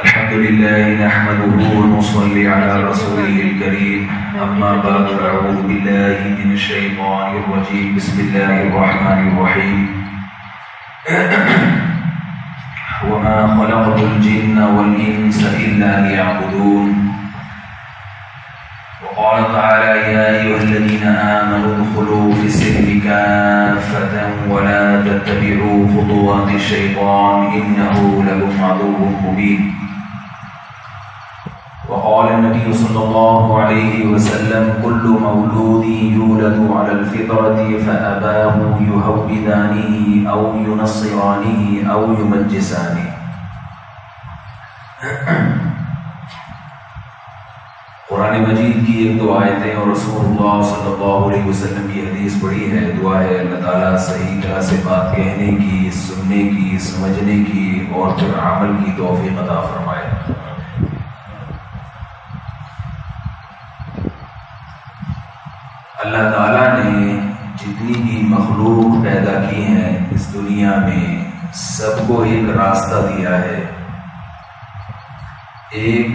الحمد لله نحمده ونصلي على رسوله الكريم أما بعد فأعوذ بالله من الشيطان الرجيم بسم الله الرحمن الرحيم وما خلقت الجن والإنس إلا ليعبدون وقال تعالى يا أيها الذين آمنوا ادخلوا في السلم كافة ولا تتبعوا خطوات الشيطان إنه لكم عدو مبين وقال النبي صلى الله عليه وسلم كل مولود يولد على الفطرة فأباه يهودانه أو ينصرانه أو يمجسانه. قرآن مجید کی ایک دو آیتیں اور رسول اللہ صلی اللہ علیہ وسلم کی حدیث پڑھی ہے. دعا ہے اللہ تعالیٰ صحیح طرح سے بات کہنے کی، سننے کی، سمجھنے کی اور پھر عمل کی توفیق عطا فرمائے. اللہ تعالیٰ نے جتنی بھی مخلوق پیدا کی ہیں اس دنیا میں سب کو ایک راستہ دیا ہے، ایک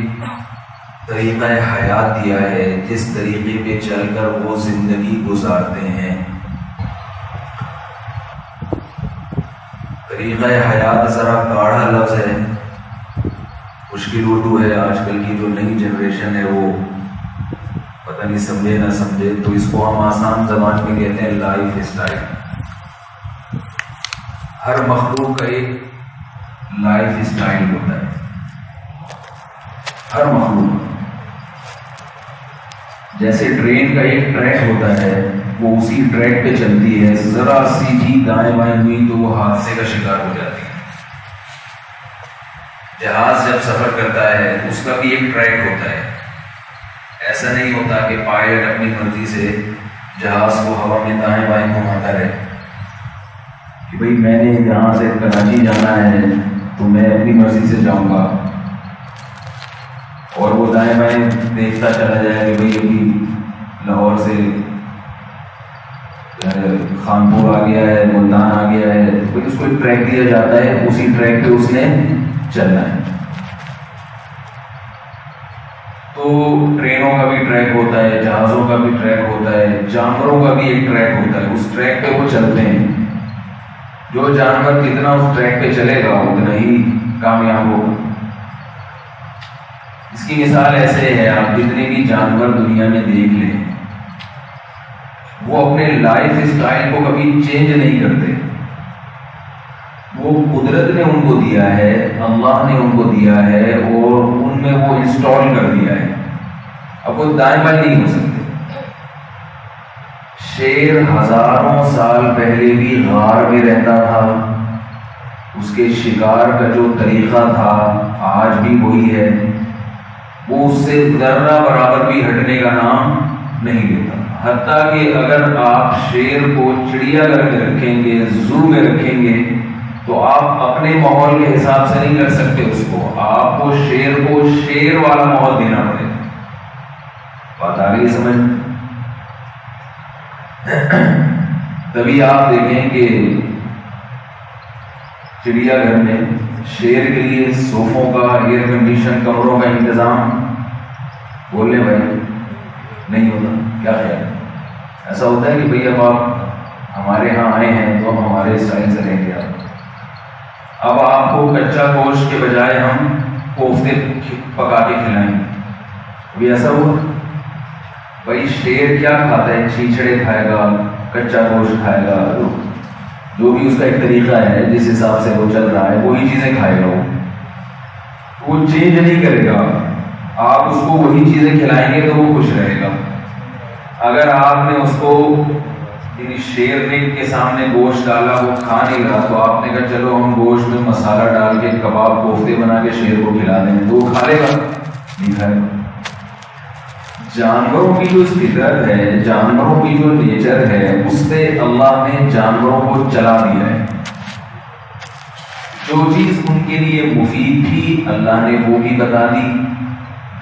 طریقہ حیات دیا ہے جس طریقے پہ چل کر وہ زندگی گزارتے ہیں. طریقہ حیات ذرا گاڑھا لفظ ہے، مشکل اردو ہے. آج کل کی جو نئی جنریشن ہے وہ پتہ نہیں سمجھے نہ سمجھے، تو اس کو ہم آسان زبان میں کہتے ہیں لائف اسٹائل. ہر مخلوق کا ایک لائف اسٹائل ہوتا ہے، ہر مخلوق. جیسے ٹرین کا ایک ٹریک ہوتا ہے وہ اسی ٹریک پہ چلتی ہے، ذرا سی بھی دائیں بائیں ہوئی تو وہ حادثے کا شکار ہو جاتی ہے. جہاز جب سفر کرتا ہے اس کا بھی ایک ٹریک ہوتا ہے. ایسا نہیں ہوتا کہ پائلٹ اپنی مرضی سے جہاز کو ہوا میں دائیں بائیں گھماتا رہے کہ بھئی میں نے یہاں سے کراچی جانا ہے تو میں اپنی مرضی سے جاؤں گا، اور وہ دائیں بائیں دیکھتا چلا جائے کہ بھئی ابھی لاہور سے خانپور آ گیا ہے، ملتان آ گیا ہے. تو اس کو ایک ٹریک دیا جاتا ہے، اسی ٹریک پہ اس نے چلنا ہے. تو ٹرینوں کا بھی ٹریک ہوتا ہے، جہازوں کا بھی ٹریک ہوتا ہے، جانوروں کا بھی ایک ٹریک ہوتا ہے. اس ٹریک پہ وہ چلتے ہیں. جو جانور کتنا اس ٹریک پہ چلے گا اتنا ہی کامیاب ہوگا. اس کی مثال ایسے ہے، آپ جتنے بھی جانور دنیا میں دیکھ لیں وہ اپنے لائف اسٹائل کو کبھی چینج نہیں کرتے. وہ قدرت نے ان کو دیا ہے، اللہ نے ان کو دیا ہے اور ان میں وہ انسٹال کر دیا ہے. اب وہ دائیں بائیں نہیں ہو سکتے. شیر ہزاروں سال پہلے بھی غار میں رہتا تھا، اس کے شکار کا جو طریقہ تھا آج بھی وہی ہے. وہ اس سے ذرہ برابر بھی ہٹنے کا نام نہیں لیتا. حتیٰ کہ اگر آپ شیر کو چڑیا گھر میں رکھیں گے، زو میں رکھیں گے، تو آپ اپنے ماحول کے حساب سے نہیں کر سکتے اس کو. آپ کو شیر والا ماحول دینا پڑے گا. بات آ رہی ہے سمجھ؟ تبھی آپ دیکھیں کہ چڑیا گھر میں شیر کے لیے صوفوں کا، ایئر کنڈیشن کمروں کا انتظام بولنے بھائی نہیں ہوتا. کیا خیال ہے؟ ایسا ہوتا ہے کہ بھئی اب آپ ہمارے ہاں آئے ہیں تو ہم ہمارے اسٹائل سے رہیں گے. اب آپ کو کچا گوشت کے بجائے ہم کوفتے پکا کے کھلائیں گے. ابھی ایسا ہوا؟ بھائی شیر کیا کھاتا ہے؟ چھیچڑے کھائے گا، کچا گوشت کھائے گا، جو بھی اس کا ایک طریقہ ہے جس حساب سے وہ چل رہا ہے وہی چیزیں کھائے گا. وہ چینج نہیں کرے گا. آپ اس کو وہی چیزیں کھلائیں گے تو وہ خوش رہے گا. اگر آپ نے اس کو شیر نے کے سامنے گوشت ڈالا وہ کھا نہیں رہا تو آپ نے کہا چلو ہم گوشت میں مسالہ ڈال کے کباب کوفتے بنا کے شیر کو کھلا دیں، تو وہ کھا لے گا؟ نہیں کھائے گا. جانوروں کی جو فطرت ہے، جانوروں کی جو نیچر ہے، اس سے اللہ نے جانوروں کو چلا دیا ہے. جو چیز ان کے لیے مفید تھی اللہ نے وہ بھی بتا دی،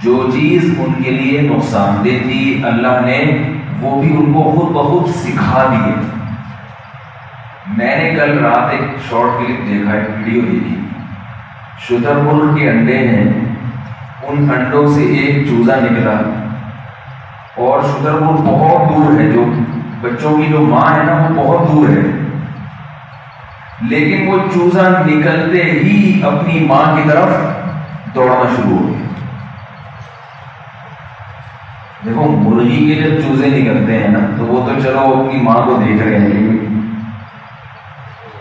جو چیز ان کے لیے نقصان دہ تھی اللہ نے وہ بھی ان کو خود بخود سکھا دیے. میں نے کل رات ایک شارٹ کلپ دیکھا، ایک ویڈیو دیکھی. شتر مرغ کے انڈے ہیں، ان انڈوں سے ایک چوزا نکلا، اور شتر مرغ بہت دور ہے، جو بچوں کی جو ماں ہے نا وہ بہت دور ہے، لیکن وہ چوزا نکلتے ہی اپنی ماں کی طرف دوڑنا شروع ہو گیا۔ دیکھو مرغی کے جب چوزے نکلتے ہیں نا تو وہ تو چلو اپنی ماں کو دیکھ رہے ہیں،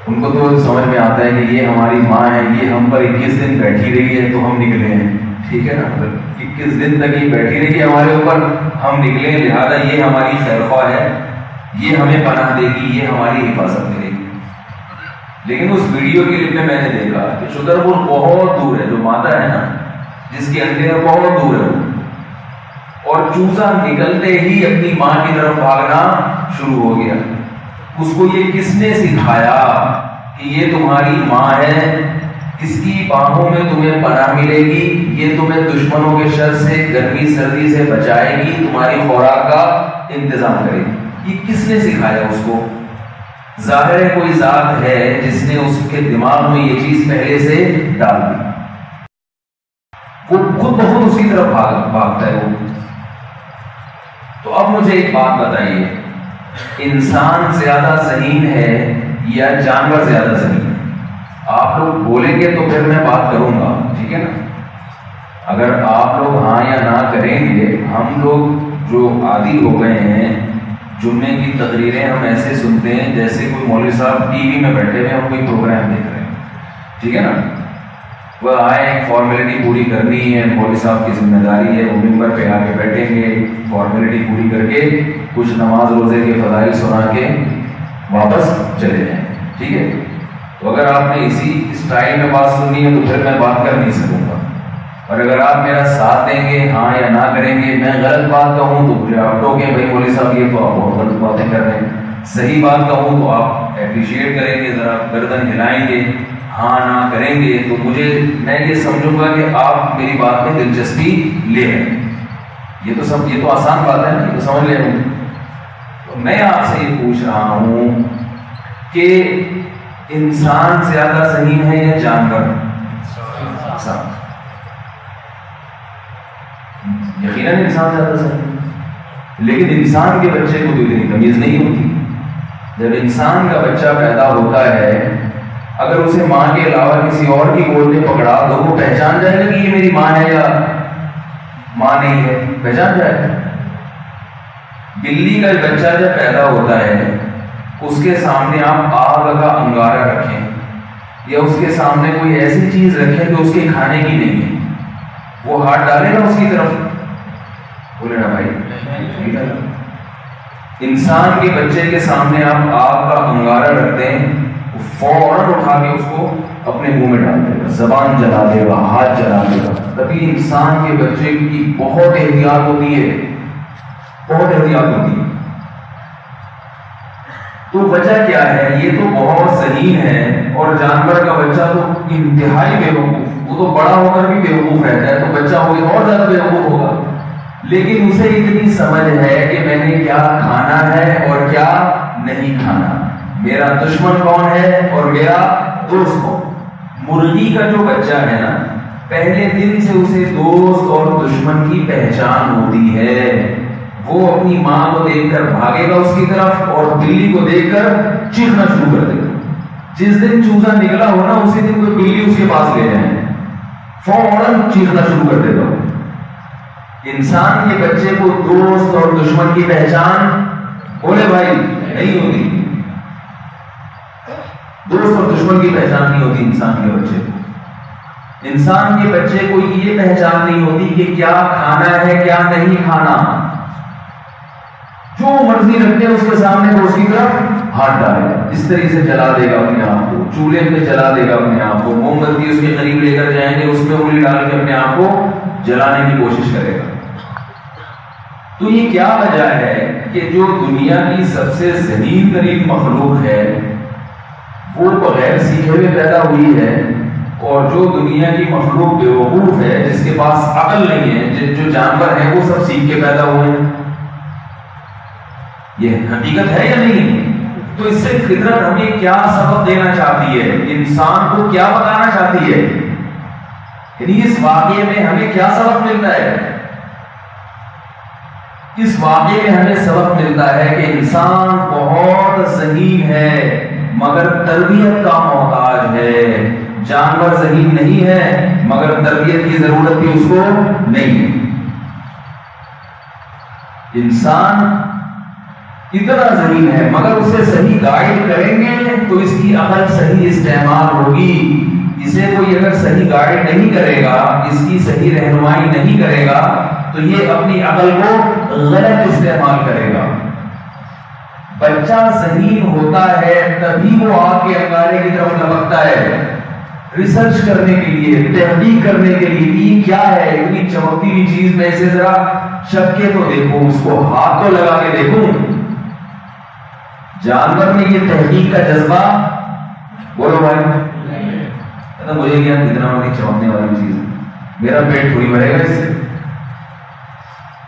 ان کو تو سمجھ میں آتا ہے کہ یہ ہماری ماں ہے، یہ ہم پر 21 دن بیٹھی رہی ہے تو ہم نکلے ہیں، ٹھیک ہے نا، 21 دن تک یہ بیٹھی رہی ہے ہمارے اوپر، ہم نکلے، لہٰذا یہ ہماری خیر خواہ ہے، یہ ہمیں پناہ دے گی، یہ ہماری حفاظت کرے گی۔ لیکن اس ویڈیو کلپ میں نے دیکھا کہ شتر مرغ بہت دور ہے، جو مادہ ہے نا جس کے انڈے ہیں بہت دور ہے، اور چوزا نکلتے ہی اپنی ماں کی طرف بھاگنا شروع ہو گیا۔ اس کو یہ کس نے سکھایا کہ یہ تمہاری ماں ہے، اس کی باہوں میں تمہیں پناہ ملے گی، یہ تمہیں دشمنوں کے شر سے، گرمی سردی سے بچائے گی، تمہاری خوراک کا انتظام کرے گی؟ یہ کس نے سکھایا اس کو؟ ظاہر ہے کوئی ذات ہے جس نے اس کے دماغ میں یہ چیز پہلے سے ڈال دی، وہ خود بخود اس کی طرف بھاگتا ہے وہ۔ تو اب مجھے ایک بات بتائیے، انسان زیادہ ذہین ہے یا جانور زیادہ ذہین ہے؟ آپ لوگ بولیں گے تو پھر میں بات کروں گا، ٹھیک ہے نا؟ اگر آپ لوگ ہاں یا نہ کریں گے، ہم لوگ جو عادی ہو گئے ہیں، جمعے کی تقریریں ہم ایسے سنتے ہیں جیسے کوئی مولوی صاحب ٹی وی میں بیٹھے ہوئے ہم کوئی پروگرام دیکھ رہے ہیں، ٹھیک ہے نا؟ وہ آئے ایک فارمیلٹی پوری کرنی ہے، مولوی صاحب کی ذمہ داری ہے، وہ ممبر پہ آ کے بیٹھیں گے، فارمیلٹی پوری کر کے کچھ نماز روزے کے فضائل سنا کے واپس چلے جائیں، ٹھیک ہے؟ تو اگر آپ نے اسی اسٹائل میں بات سننی ہے تو پھر میں بات کر نہیں سکوں گا، اور اگر آپ میرا ساتھ دیں گے، ہاں یا نہ کریں گے، میں غلط بات کہوں تو مجھے آپ ٹوکیں، بھائی مولوی صاحب یہ تو آپ بہت غلط باتیں کر رہے ہیں، صحیح بات کہوں تو آپ اپریشیٹ کریں گے، ذرا گردن ہلائیں گے، ہاں نہ کریں گے تو میں یہ سمجھوں گا کہ آپ میری بات میں دلچسپی لے رہے ہیں۔ یہ تو آسان بات ہے نا، یہ تو سمجھ لیں گے۔ تو میں آپ سے یہ پوچھ رہا ہوں کہ انسان زیادہ ذہین ہے یا جانور؟ انسان، یقیناً انسان زیادہ ذہین ہے، لیکن انسان کے بچے کو تو اتنی تمیز نہیں ہوتی۔ جب انسان کا بچہ پیدا ہوتا ہے، اگر اسے ماں کے علاوہ کسی اور کی گود میں پکڑا تو وہ پہچان جائے گا کہ یہ میری ماں ہے یا ماں نہیں ہے، پہچان جائے گا۔ بلی کا بچہ جب پیدا ہوتا ہے، اس کے سامنے آپ آگ کا انگارہ رکھیں یا اس کے سامنے کوئی ایسی چیز رکھیں جو اس کے کھانے کی نہیں ہے، وہ ہاتھ ڈالے گا اس کی طرف؟ بولے نا بھائی، انسان کے بچے کے سامنے آپ آگ کا انگارہ رکھتے ہیں، فوراً اٹھا کے اس کو اپنے منہ میں ڈال دے گا، زبان جلا دے گا، ہاتھ جلا دے گا۔ تبھی انسان کے بچے کی بہت احتیاط ہوتی ہے، بہت احتیاط ہوتی ہے۔ تو وجہ کیا ہے؟ یہ تو بہت ذہین ہے، اور جانور کا بچہ تو انتہائی بیوقوف، وہ تو بڑا ہو کر بھی بیوقوف رہتا ہے، تو بچہ ہوگا اور زیادہ بیوقوف ہوگا، لیکن اسے اتنی سمجھ ہے کہ میں نے کیا کھانا ہے اور کیا نہیں کھانا، میرا دشمن کون ہے اور میرا دوست کون۔ مرغی کا جو بچہ ہے نا، پہلے دن سے اسے دوست اور دشمن کی پہچان ہوتی ہے، وہ اپنی ماں کو دیکھ کر بھاگے گا اس کی طرف، اور بلی کو دیکھ کر چیخنا شروع کر دے گا۔ جس دن چوزا نکلا ہونا اسی دن کوئی بلی اس کے پاس لے جائے، فوراً چیخنا شروع کر دے گا۔ انسان کے بچے کو دوست اور دشمن کی پہچان، بولے بھائی، نہیں ہوتی، دوست اور دشمن کی پہچان نہیں ہوتی انسان کے بچے کو۔ انسان کے بچے کو یہ پہچان نہیں ہوتی کہ کیا کھانا ہے کیا نہیں کھانا، جو مرضی رکھتے ہیں اس کے سامنے وہ اس کی طرف ہاتھ ڈالے گا، اس طریقے سے جلا دے گا اپنے آپ کو، چولہے پہ جلا دے گا اپنے آپ کو، موم بتی اس کے قریب لے کر جائیں گے، اس میں انگلی ڈال کے اپنے آپ کو جلانے کی کوشش کرے گا۔ تو یہ کیا وجہ ہے کہ جو دنیا کی سب سے ذہین ترین مخلوق ہے وہ بغیر سیکھے ہوئے پیدا ہوئی ہے، اور جو دنیا کی مخلوق بیوقوف ہے جس کے پاس عقل نہیں ہے، جو جانور ہیں وہ سب سیکھ کے پیدا ہوئے ہیں؟ یہ حقیقت ہے یا نہیں؟ تو اس سے فطرت ہمیں کیا سبق دینا چاہتی ہے، انسان کو کیا بتانا چاہتی ہے یعنی اس واقعے میں ہمیں کیا سبق ملتا ہے؟ اس واقعے میں ہمیں سبق ملتا ہے کہ انسان بہت ذہین ہے مگر تربیت کا محتاج ہے. جانور ذہین نہیں ہے مگر تربیت کی ضرورت بھی اس کو نہیں ہے. انسان اتنا ذہین ہے مگر اسے صحیح گائیڈ کریں گے تو اس کی عقل صحیح استعمال ہوگی. اسے کوئی اگر صحیح گائیڈ نہیں کرے گا، اس کی صحیح رہنمائی نہیں کرے گا تو یہ اپنی عقل کو غلط استعمال کرے گا. بچہ ذہین ہوتا ہے تبھی وہ آگ کے انگارے کی طرف لپکتا ہے، ریسرچ کرنے کے لیے، تحقیق کرنے کے لیے. یہ کیا ہے اتنی چمکتی ہوئی چیز، میں اسے ذرا چھپ کے تو دیکھوں، اس کو ہاتھ تو لگا کے دیکھوں. جانور میں یہ تحقیق کا جذبہ بولو بھائی، مجھے کیا اتنا بڑی چمکنے والی چیز ہے، میرا پیٹ تھوڑی بھرے گا اس سے،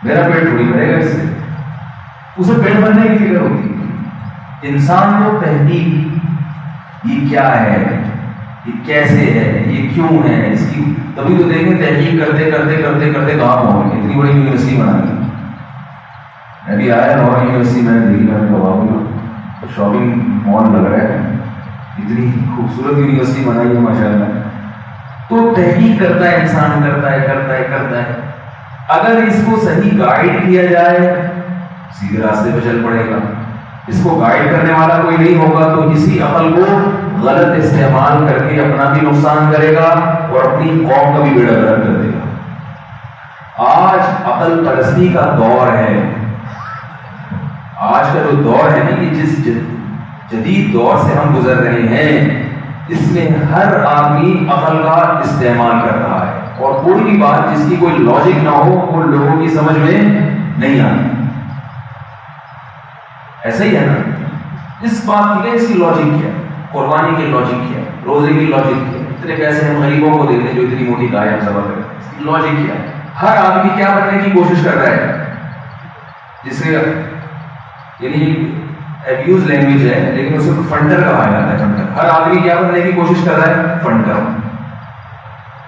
میرا پیٹ تھوڑی بھرے گا اس سے. اسے پیٹ بھرنے کی فکر ہوتی ہے. انسان کو تحقیق، یہ کیا ہے، یہ کیسے ہے، یہ کیوں ہے، اس کی تبھی تو دیکھیں تحقیق کرتے کرتے کرتے کرتے کہاں پہنچ گئے. اتنی بڑی یونیورسٹی بنا دی. میں بھی آیا لاہور یونیورسٹی میں نے دیکھی، میں نے کہا شاپنگ مال لگ رہا ہے، اتنی خوبصورت یونیورسٹی بنائی ہے ماشاءاللہ. تو تحقیق کرتا ہے انسان، کرتا ہے کرتا ہے کرتا ہے. اگر اس کو صحیح گائیڈ کیا جائے سیدھے راستے پہ چل پڑے گا. اس کو گائیڈ کرنے والا کوئی نہیں ہوگا تو اسی عقل کو غلط استعمال کر کے اپنا بھی نقصان کرے گا اور اپنی قوم کا بھی بیڑا غرق کر دے گا. آج عقل پرستی کا دور ہے. آج کا جو دور ہے نا، یہ جس جدید دور سے ہم گزر رہے ہیں، اس میں ہر آدمی عقل کا استعمال کر رہا ہے اور کوئی بھی بات جس کی کوئی لاجک نہ ہو وہ لوگوں کی سمجھ میں نہیں آتی. ایسا ہی ہے نا. اس بات کی اس کی لاجک کیا ہے، قربانی کی لاجک کیا ہے، روزے کی لاجک کیا ہے، اتنے پیسے ہم غریبوں کو دیتے ہیں جو اتنی موٹی گائے ہم ذبح کریں، اس کی لاجک کیا ہے. ہر آدمی کیا بننے کی کوشش کر رہا ہے، جسے یعنی ایبیوز لینگویج ہے لیکن اسے فنڈر کہا جاتا ہے. فنڈر. ہر آدمی کیا بننے کی کوشش کر رہا ہے، فنڈر.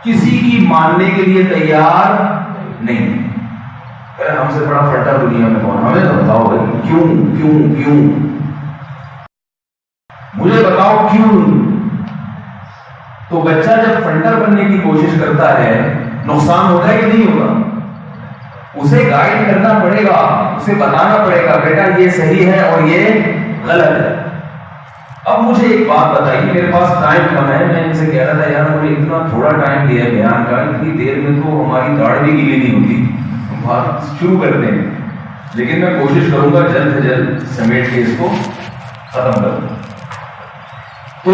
کسی کی ماننے کے لیے تیار نہیں. ہم سے بڑا فنڈر دنیا میں کون؟ ہمیں تو بتاؤ بھائی کیوں کیوں کیوں، مجھے بتاؤ کیوں. تو بچہ جب فنڈر بننے کی کوشش کرتا ہے نقصان ہوتا ہے کہ نہیں ہوگا؟ اسے گائیڈ کرنا پڑے گا، اسے بتانا پڑے گا بیٹا یہ صحیح ہے اور یہ غلط ہے. اب مجھے ایک بات بتائیے، میرے پاس ٹائم کم ہے، میں ان سے کہہ رہا تھا یار مجھے اتنا تھوڑا ٹائم دیا ہے بیان کا، اتنی دیر میں تو ہماری داڑھ بھی گیلی نہیں ہوتی. بات شروع کرتے ہیں لیکن میں کوشش کروں گا جلد سے جلد سمیٹ کے اس کو ختم کر دوں. تو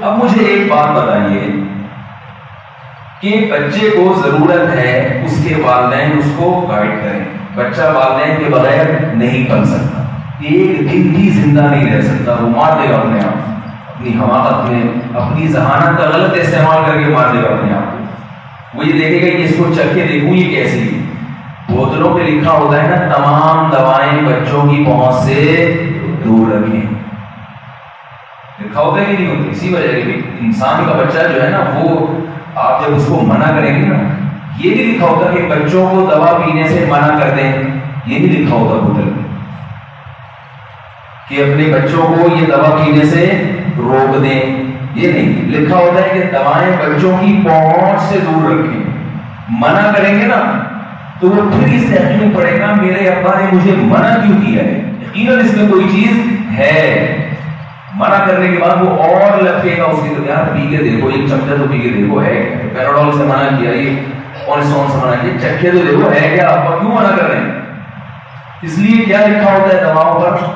اب مجھے ایک بات بتائیے کہ بچے کو ضرورت ہے اس کے والدین اس کو گائیڈ کریں. بچہ والدین کے بغیر نہیں پل سکتا، ایک دن بھی زندہ نہیں رہ سکتا. وہ مار دے گا اپنے آپ، اپنی حماقت میں اپنی ذہانت کا غلط استعمال کر کے مار دے گا اپنے آپ کو. وہ یہ دیکھے گا کہ اس کو چکھ کے دیکھوں یہ کیسی ہے. بوتلوں پہ لکھا ہوتا ہے نا تمام دوائیں بچوں کی پہنچ سے دور رکھیں. لکھا ہوتا ہے کہ نہیں ہوتا؟ اسی وجہ کہ انسان کا بچہ جو ہے نا وہ آپ جب اس کو منع کریں گے نا، یہ نہیں لکھا ہوتا کہ بچوں کو دوا پینے سے منع کر دیں، یہ نہیں لکھا ہوتا بوتل میں کہ اپنے بچوں کو یہ دوا پینے سے روک دیں. یہ نہیں لکھا ہوتا ہے کہ دوائیں بچوں کی پہنچ سے دور رکھیں. منع کریں گے نا تو وہ پھر اس تحقیق میں پڑے گا میرے ابا نے مجھے منع کیوں کیا ہے، یقیناً اس میں کوئی چیز ہے. منع کرنے کے بعد وہ اور لگے گا اس کی تو یار پی کے دیکھو، ایک چمچہ تو پی کے دیکھو ہے کیا، پیراڈول سے منع کیا، یہ اورسون سے منع کیا، چکھے تو دیکھو ہے کیا، ابا کیوں منع کر رہے ہیں؟ اس لیے کیا لکھا ہوتا ہے دواؤں پر؟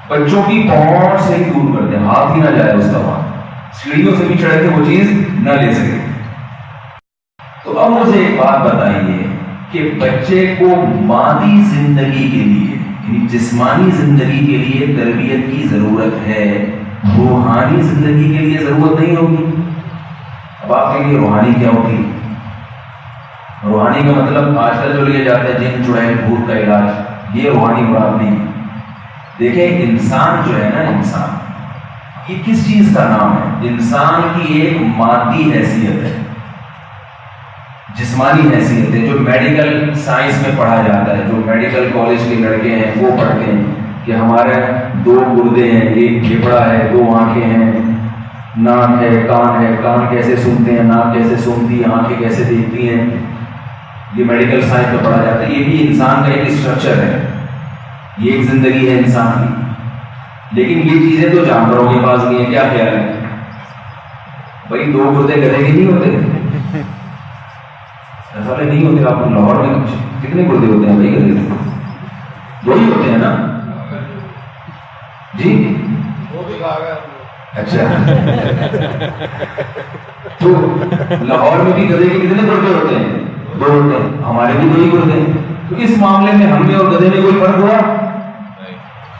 بچوں کی پہنچ سے ہی دور کر دیں، ہاتھ ہی نہ جائے اس دوا، سیڑھیوں سے بھی چڑھ کے وہ چیز نہ لے سکے. تو اب مجھے ایک بات بتائیے کہ بچے کو مادی زندگی کے لیے یعنی جسمانی زندگی کے لیے تربیت کی ضرورت ہے، روحانی زندگی کے لیے ضرورت نہیں ہوگی. اب آپ کہیں گے روحانی کیا ہوتی ہے؟ روحانی کا مطلب آج کل جو لیے جاتے ہیں جن چڑیل بھوت کا علاج، یہ روحانی مراد نہیں. دیکھیں انسان جو ہے نا، انسان یہ کس چیز کا نام ہے؟ انسان کی ایک مادی حیثیت ہے. جسمانی حیثیتیں جو میڈیکل سائنس میں پڑھا جاتا ہے، جو میڈیکل کالج کے لڑکے ہیں وہ پڑھتے ہیں کہ ہمارے 2 گردے ہیں، ایک پھیپڑا ہے، 2 آنکھیں ہیں، ناک ہے، کان کیسے سنتے ہیں، ناک کیسے سنتی ہے، آنکھیں کیسے دیکھتی ہیں، یہ میڈیکل سائنس میں پڑھا جاتا ہے. یہ بھی انسان کا ایک اسٹرکچر ہے، یہ ایک زندگی ہے انسان کی. لیکن یہ چیزیں تو جانوروں کے پاس نہیں ہے. کیا خیال ہے بھائی؟ 2 گردے گدھے کے نہیں ہوتے؟ ایسا نہیں ہوتے. آپ لاہور میں کتنے گردے ہوتے ہیں بھائی گدھے کے؟ 2 ہی ہوتے ہیں نا جی؟ اچھا تو لاہور میں بھی گدھے کے کتنے گردے ہوتے ہیں؟ 2 ہوتے ہیں. ہمارے بھی 2 ہی گردے ہیں. تو اس معاملے میں ہم میں اور گدھے میں کوئی فرق ہوا؟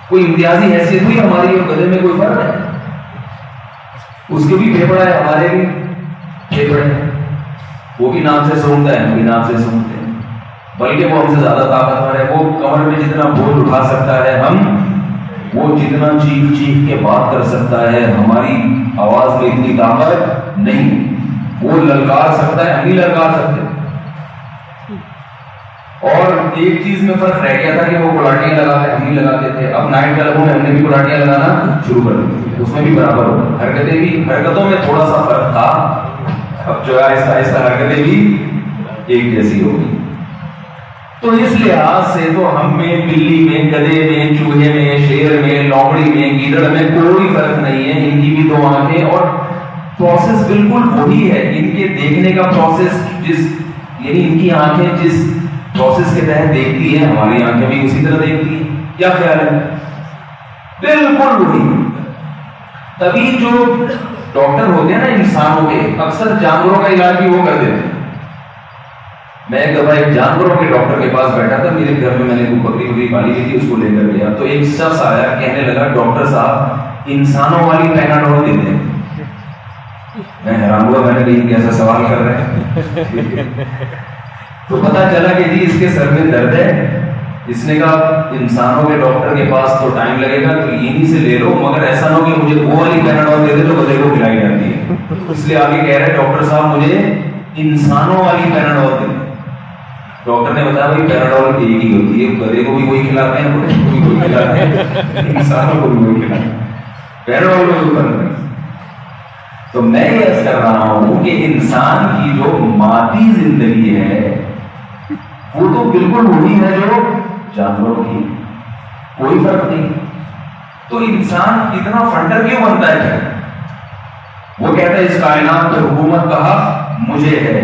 کوئی امتیازی حیثیت ہوئی ہماری اور گدھے میں؟ کوئی فرق ہے؟ اس کے بھی پھیپڑا ہے، ہمارے بھی پھیپڑے ہیں. وہ بھی نام سے سونگتا ہے، ہم بھی نام سے سونگتے ہیں. بلکہ وہ ہم سے زیادہ طاقتور ہے. وہ کمر میں جتنا بوجھ اٹھا سکتا ہے وہ جتنا چیخ کے بات کر سکتا ہے، ہماری آواز میں اتنی طاقت نہیں. وہ للکار سکتا ہے، ہم نہیں للکار سکتے. اور ایک چیز میں فرق رہ گیا تھا کہ وہ کلاٹیاں لگاتے، ہم نہیں لگاتے تھے. اب نائٹ کلبوں میں ہم نے بھی کلاٹیاں لگانا شروع کر دی، اس میں بھی برابر ہو. حرکتوں میں تھوڑا سا فرق تھا. اب جو ہے آہستہ آہستہ حرکتیں بھی ایک جیسی ہوگی. تو اس لحاظ سے تو ہم میں، بلی میں، گدھے میں، چوہے میں، شیر میں، لومڑی میں، گیدڑ میں کوئی فرق نہیں ہے. ان کی بھی 2 آنکھیں اور پروسیس بالکل وہی ہے. ان کے دیکھنے کا پروسیس یعنی ان کی آنکھیں جس پروسیس کے تحت دیکھتی ہے، ہماری آنکھیں بھی اسی طرح دیکھتی ہیں. کیا خیال ہے؟ بالکل وہی. تبھی جو ڈاکٹر ہوتے ہیں نا انسانوں کے، اکثر جانوروں کا علاج بھی وہ کر دیتے ہیں. میں ایک دفعہ ایک جانوروں کے ڈاکٹر کے پاس بیٹھا تھا. میرے گھر میں نے کوئی بکری پالی ہوئی تھی، اس کو لے کر گیا. تو ایک شخص آیا، کہنے لگا ڈاکٹر صاحب انسانوں والی پیناڈول دیتے ہیں. میں حیران ہوا، میں نے کہا کیسا سوال کر رہے ہیں؟ تو پتا چلا کہ جی اس کے سر میں درد ہے. اس نے کہا انسانوں کے ڈاکٹر کے پاس تو ٹائم لگے گا، تو انہی سے لے لو، مگر ایسا نہ ہو کہ مجھے وہ والی پیناڈول دے دے تو گدھے کو کھلائی جاتی ہے. اس لیے آگے کہہ رہے ڈاکٹر صاحب مجھے انسانوں والی پیناڈول دے. ڈاکٹر نے بتایا بھائی پیناڈول ایک ہی ہوتی ہے، گدھے کو بھی وہی کھلاتے ہیں، بڑے کو بھی وہی کھلاتے ہیں، انسانوں کو بھی وہی کھلاتے ہیں. پیناڈول میں کوئی فرق نہیں. تو میں یہ عرض کر رہا ہوں کہ انسان کی جو مادی زندگی ہے وہ تو بالکل وہی ہے جو جانوروں کی، کوئی فرق نہیں. تو انسان اتنا فنڈر کیوں بنتا ہے؟ وہ کہتا ہے اس کائنات پر حکومت کا حق مجھے ہے.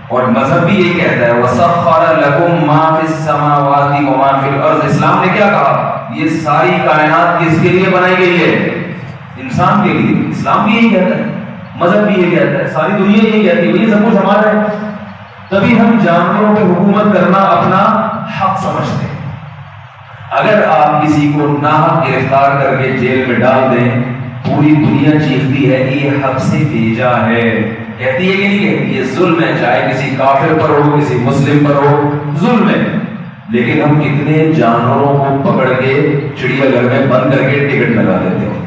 اور مذہب بھی یہی کہتا ہے وَسَخَّرَ لَكُم مَا فِي السَّمَاوَاتِ وَمَا فِي الْأَرْضِ. اسلام نے کیا کہا؟ یہ ساری کائنات کس کے لیے بنائی گئی ہے؟ انسان کے لیے. اسلام بھی یہی کہتا ہے، مذہب بھی یہی کہتا ہے، ساری دنیا یہی کہتی ہے یہ سب کچھ ہمارا ہے. تبھی ہم جانوروں پہ حکومت کرنا اپنا حق سمجھتے ہیں. اگر آپ کسی کو ناحق گرفتار کر کے جیل میں ڈال دیں، پوری دنیا چیختی ہے کہ یہ حق سے بھیجا ہے. کہتی ہے کہ نہیں کہتی؟ یہ ظلم ہے، چاہے کسی کافر پر ہو، کسی مسلم پر ہو، ظلم ہے. لیکن ہم کتنے جانوروں کو پکڑ کے چڑیا گھر میں بند کر کے ٹکٹ لگا دیتے ہیں.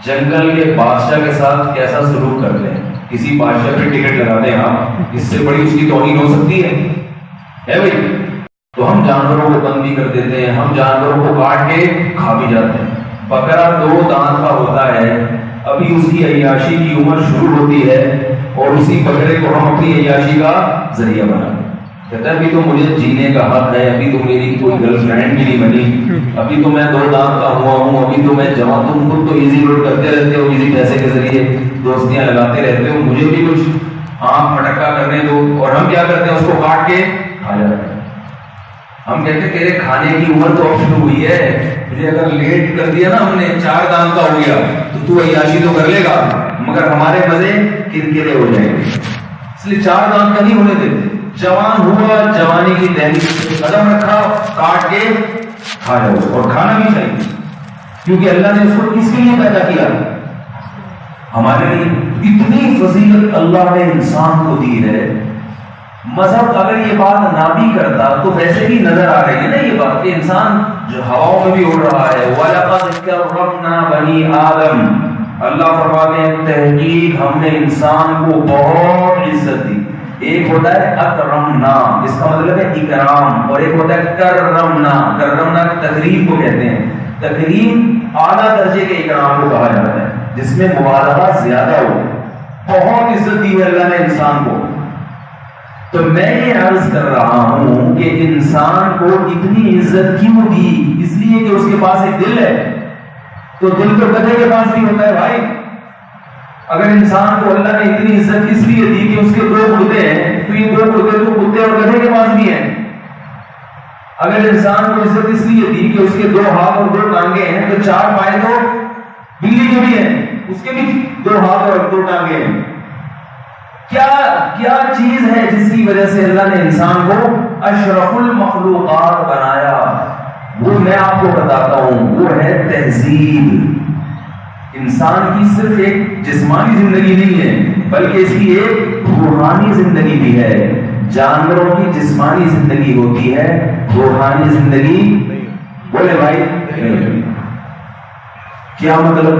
جنگل کے بادشاہ کے ساتھ کیسا سلوک کرتے ہیں؟ کسی بادشاہ پہ ٹکٹ لگاتے ہیں آپ، اس سے بڑی اس کی توہین ہو سکتی ہے بھائی؟ تو ہم جانوروں کو بند بھی کر دیتے ہیں، ہم جانوروں کو کاٹ کے کھا بھی جاتے ہیں. بکرا 2 دانت کا ہوتا ہے، ابھی اس کی عیاشی کی عمر شروع ہوتی ہے اور اسی بکرے کو ہم اپنی عیاشی کا ذریعہ بنا دیں. کہتا ہے ابھی تو مجھے جینے کا حق ہے، ابھی تو میری کوئی گرل فرینڈ بھی نہیں بنی، ابھی تو میں 2 دانت کا ہوا ہوں، ابھی تو میں جوان. تم خود تو ایزی روڈ کرتے رہتے ہو، ایزی پیسے کے ذریعے دوستیاں لگاتے رہتے ہو، مجھے بھی کچھ آنکھ پٹکا کرنے دو. اور ہم کیا کرتے ہیں؟ اس کو کاٹ کے کھا جاتے ہیں. ہم کہتے ہیں تیرے کھانے کی عمر تو اب شروع ہوئی ہے، مجھے اگر لیٹ کر دیا نا ہم نے 4 دانت کا ہو گیا تو عیاشی تو کر لے گا، مگر ہمارے مزے کرکرے ہو جائیں گے. اس لیے 4 دانت کا نہیں ہونے دیتے. جوان ہوا، جوانی کی دہلیز پہ قدم رکھا، کاٹ کے کھا جاؤ. اور کھانا بھی چاہیے، کیونکہ اللہ نے اس کو کس کے لیے پیدا کیا؟ ہمارے لیے. اتنی فضیلت اللہ نے انسان کو دی ہے. مذہب اگر یہ بات نہ بھی کرتا تو ویسے بھی نظر آ رہی ہے نا یہ بات کہ انسان جو ہواؤں میں بھی اڑ رہا ہے. وَلَقَدْ كَرَّمْنَا بَنِي آدَمَ. اللہ فرماتے ہیں تحقیق ہم نے انسان کو بہت عزت دی. ایک ہوتا ہے اکرمنا، اس کا مطلب ہے اکرام، اور ایک ہوتا ہے کرمنا، کرمنا تقریب کو کہتے ہیں. تقریب اعلیٰ درجے کے اکرام کو کہا جاتا ہے جس میں مبالغہ زیادہ ہو. بہت عزت دی ہے اللہ نے انسان کو. تو میں یہ عرض کر رہا ہوں کہ انسان کو اتنی عزت کیوں دی؟ اس لیے کہ اس کے پاس ایک دل ہے. تو دل تو گدھے کے پاس بھی ہوتا ہے بھائی. اگر انسان کو اللہ نے اتنی عزت اس لیے دی کہ اس کے دو گردے ہیں، تو یہ دو گردے تو کتے اور گدھے کے پاس بھی ہیں. اگر انسان کو عزت اس لیے دی کہ اس کے دو ہاتھ اور دو ٹانگیں ہیں، تو چار پائے تو بلی کے بھی ہیں، اس کے بھی دو ہاتھ اور دو ٹانگیں ہیں. کیا چیز ہے جس کی وجہ سے اللہ نے انسان کو اشرف المخلوقات بنایا؟ وہ میں آپ کو بتاتا ہوں، وہ ہے تہذیب. انسان کی صرف ایک جسمانی زندگی نہیں ہے بلکہ اس کی ایک روحانی زندگی بھی ہے. جانوروں کی جسمانی زندگی ہوتی ہے، روحانی زندگی بولے بھائی نہیں. کیا مطلب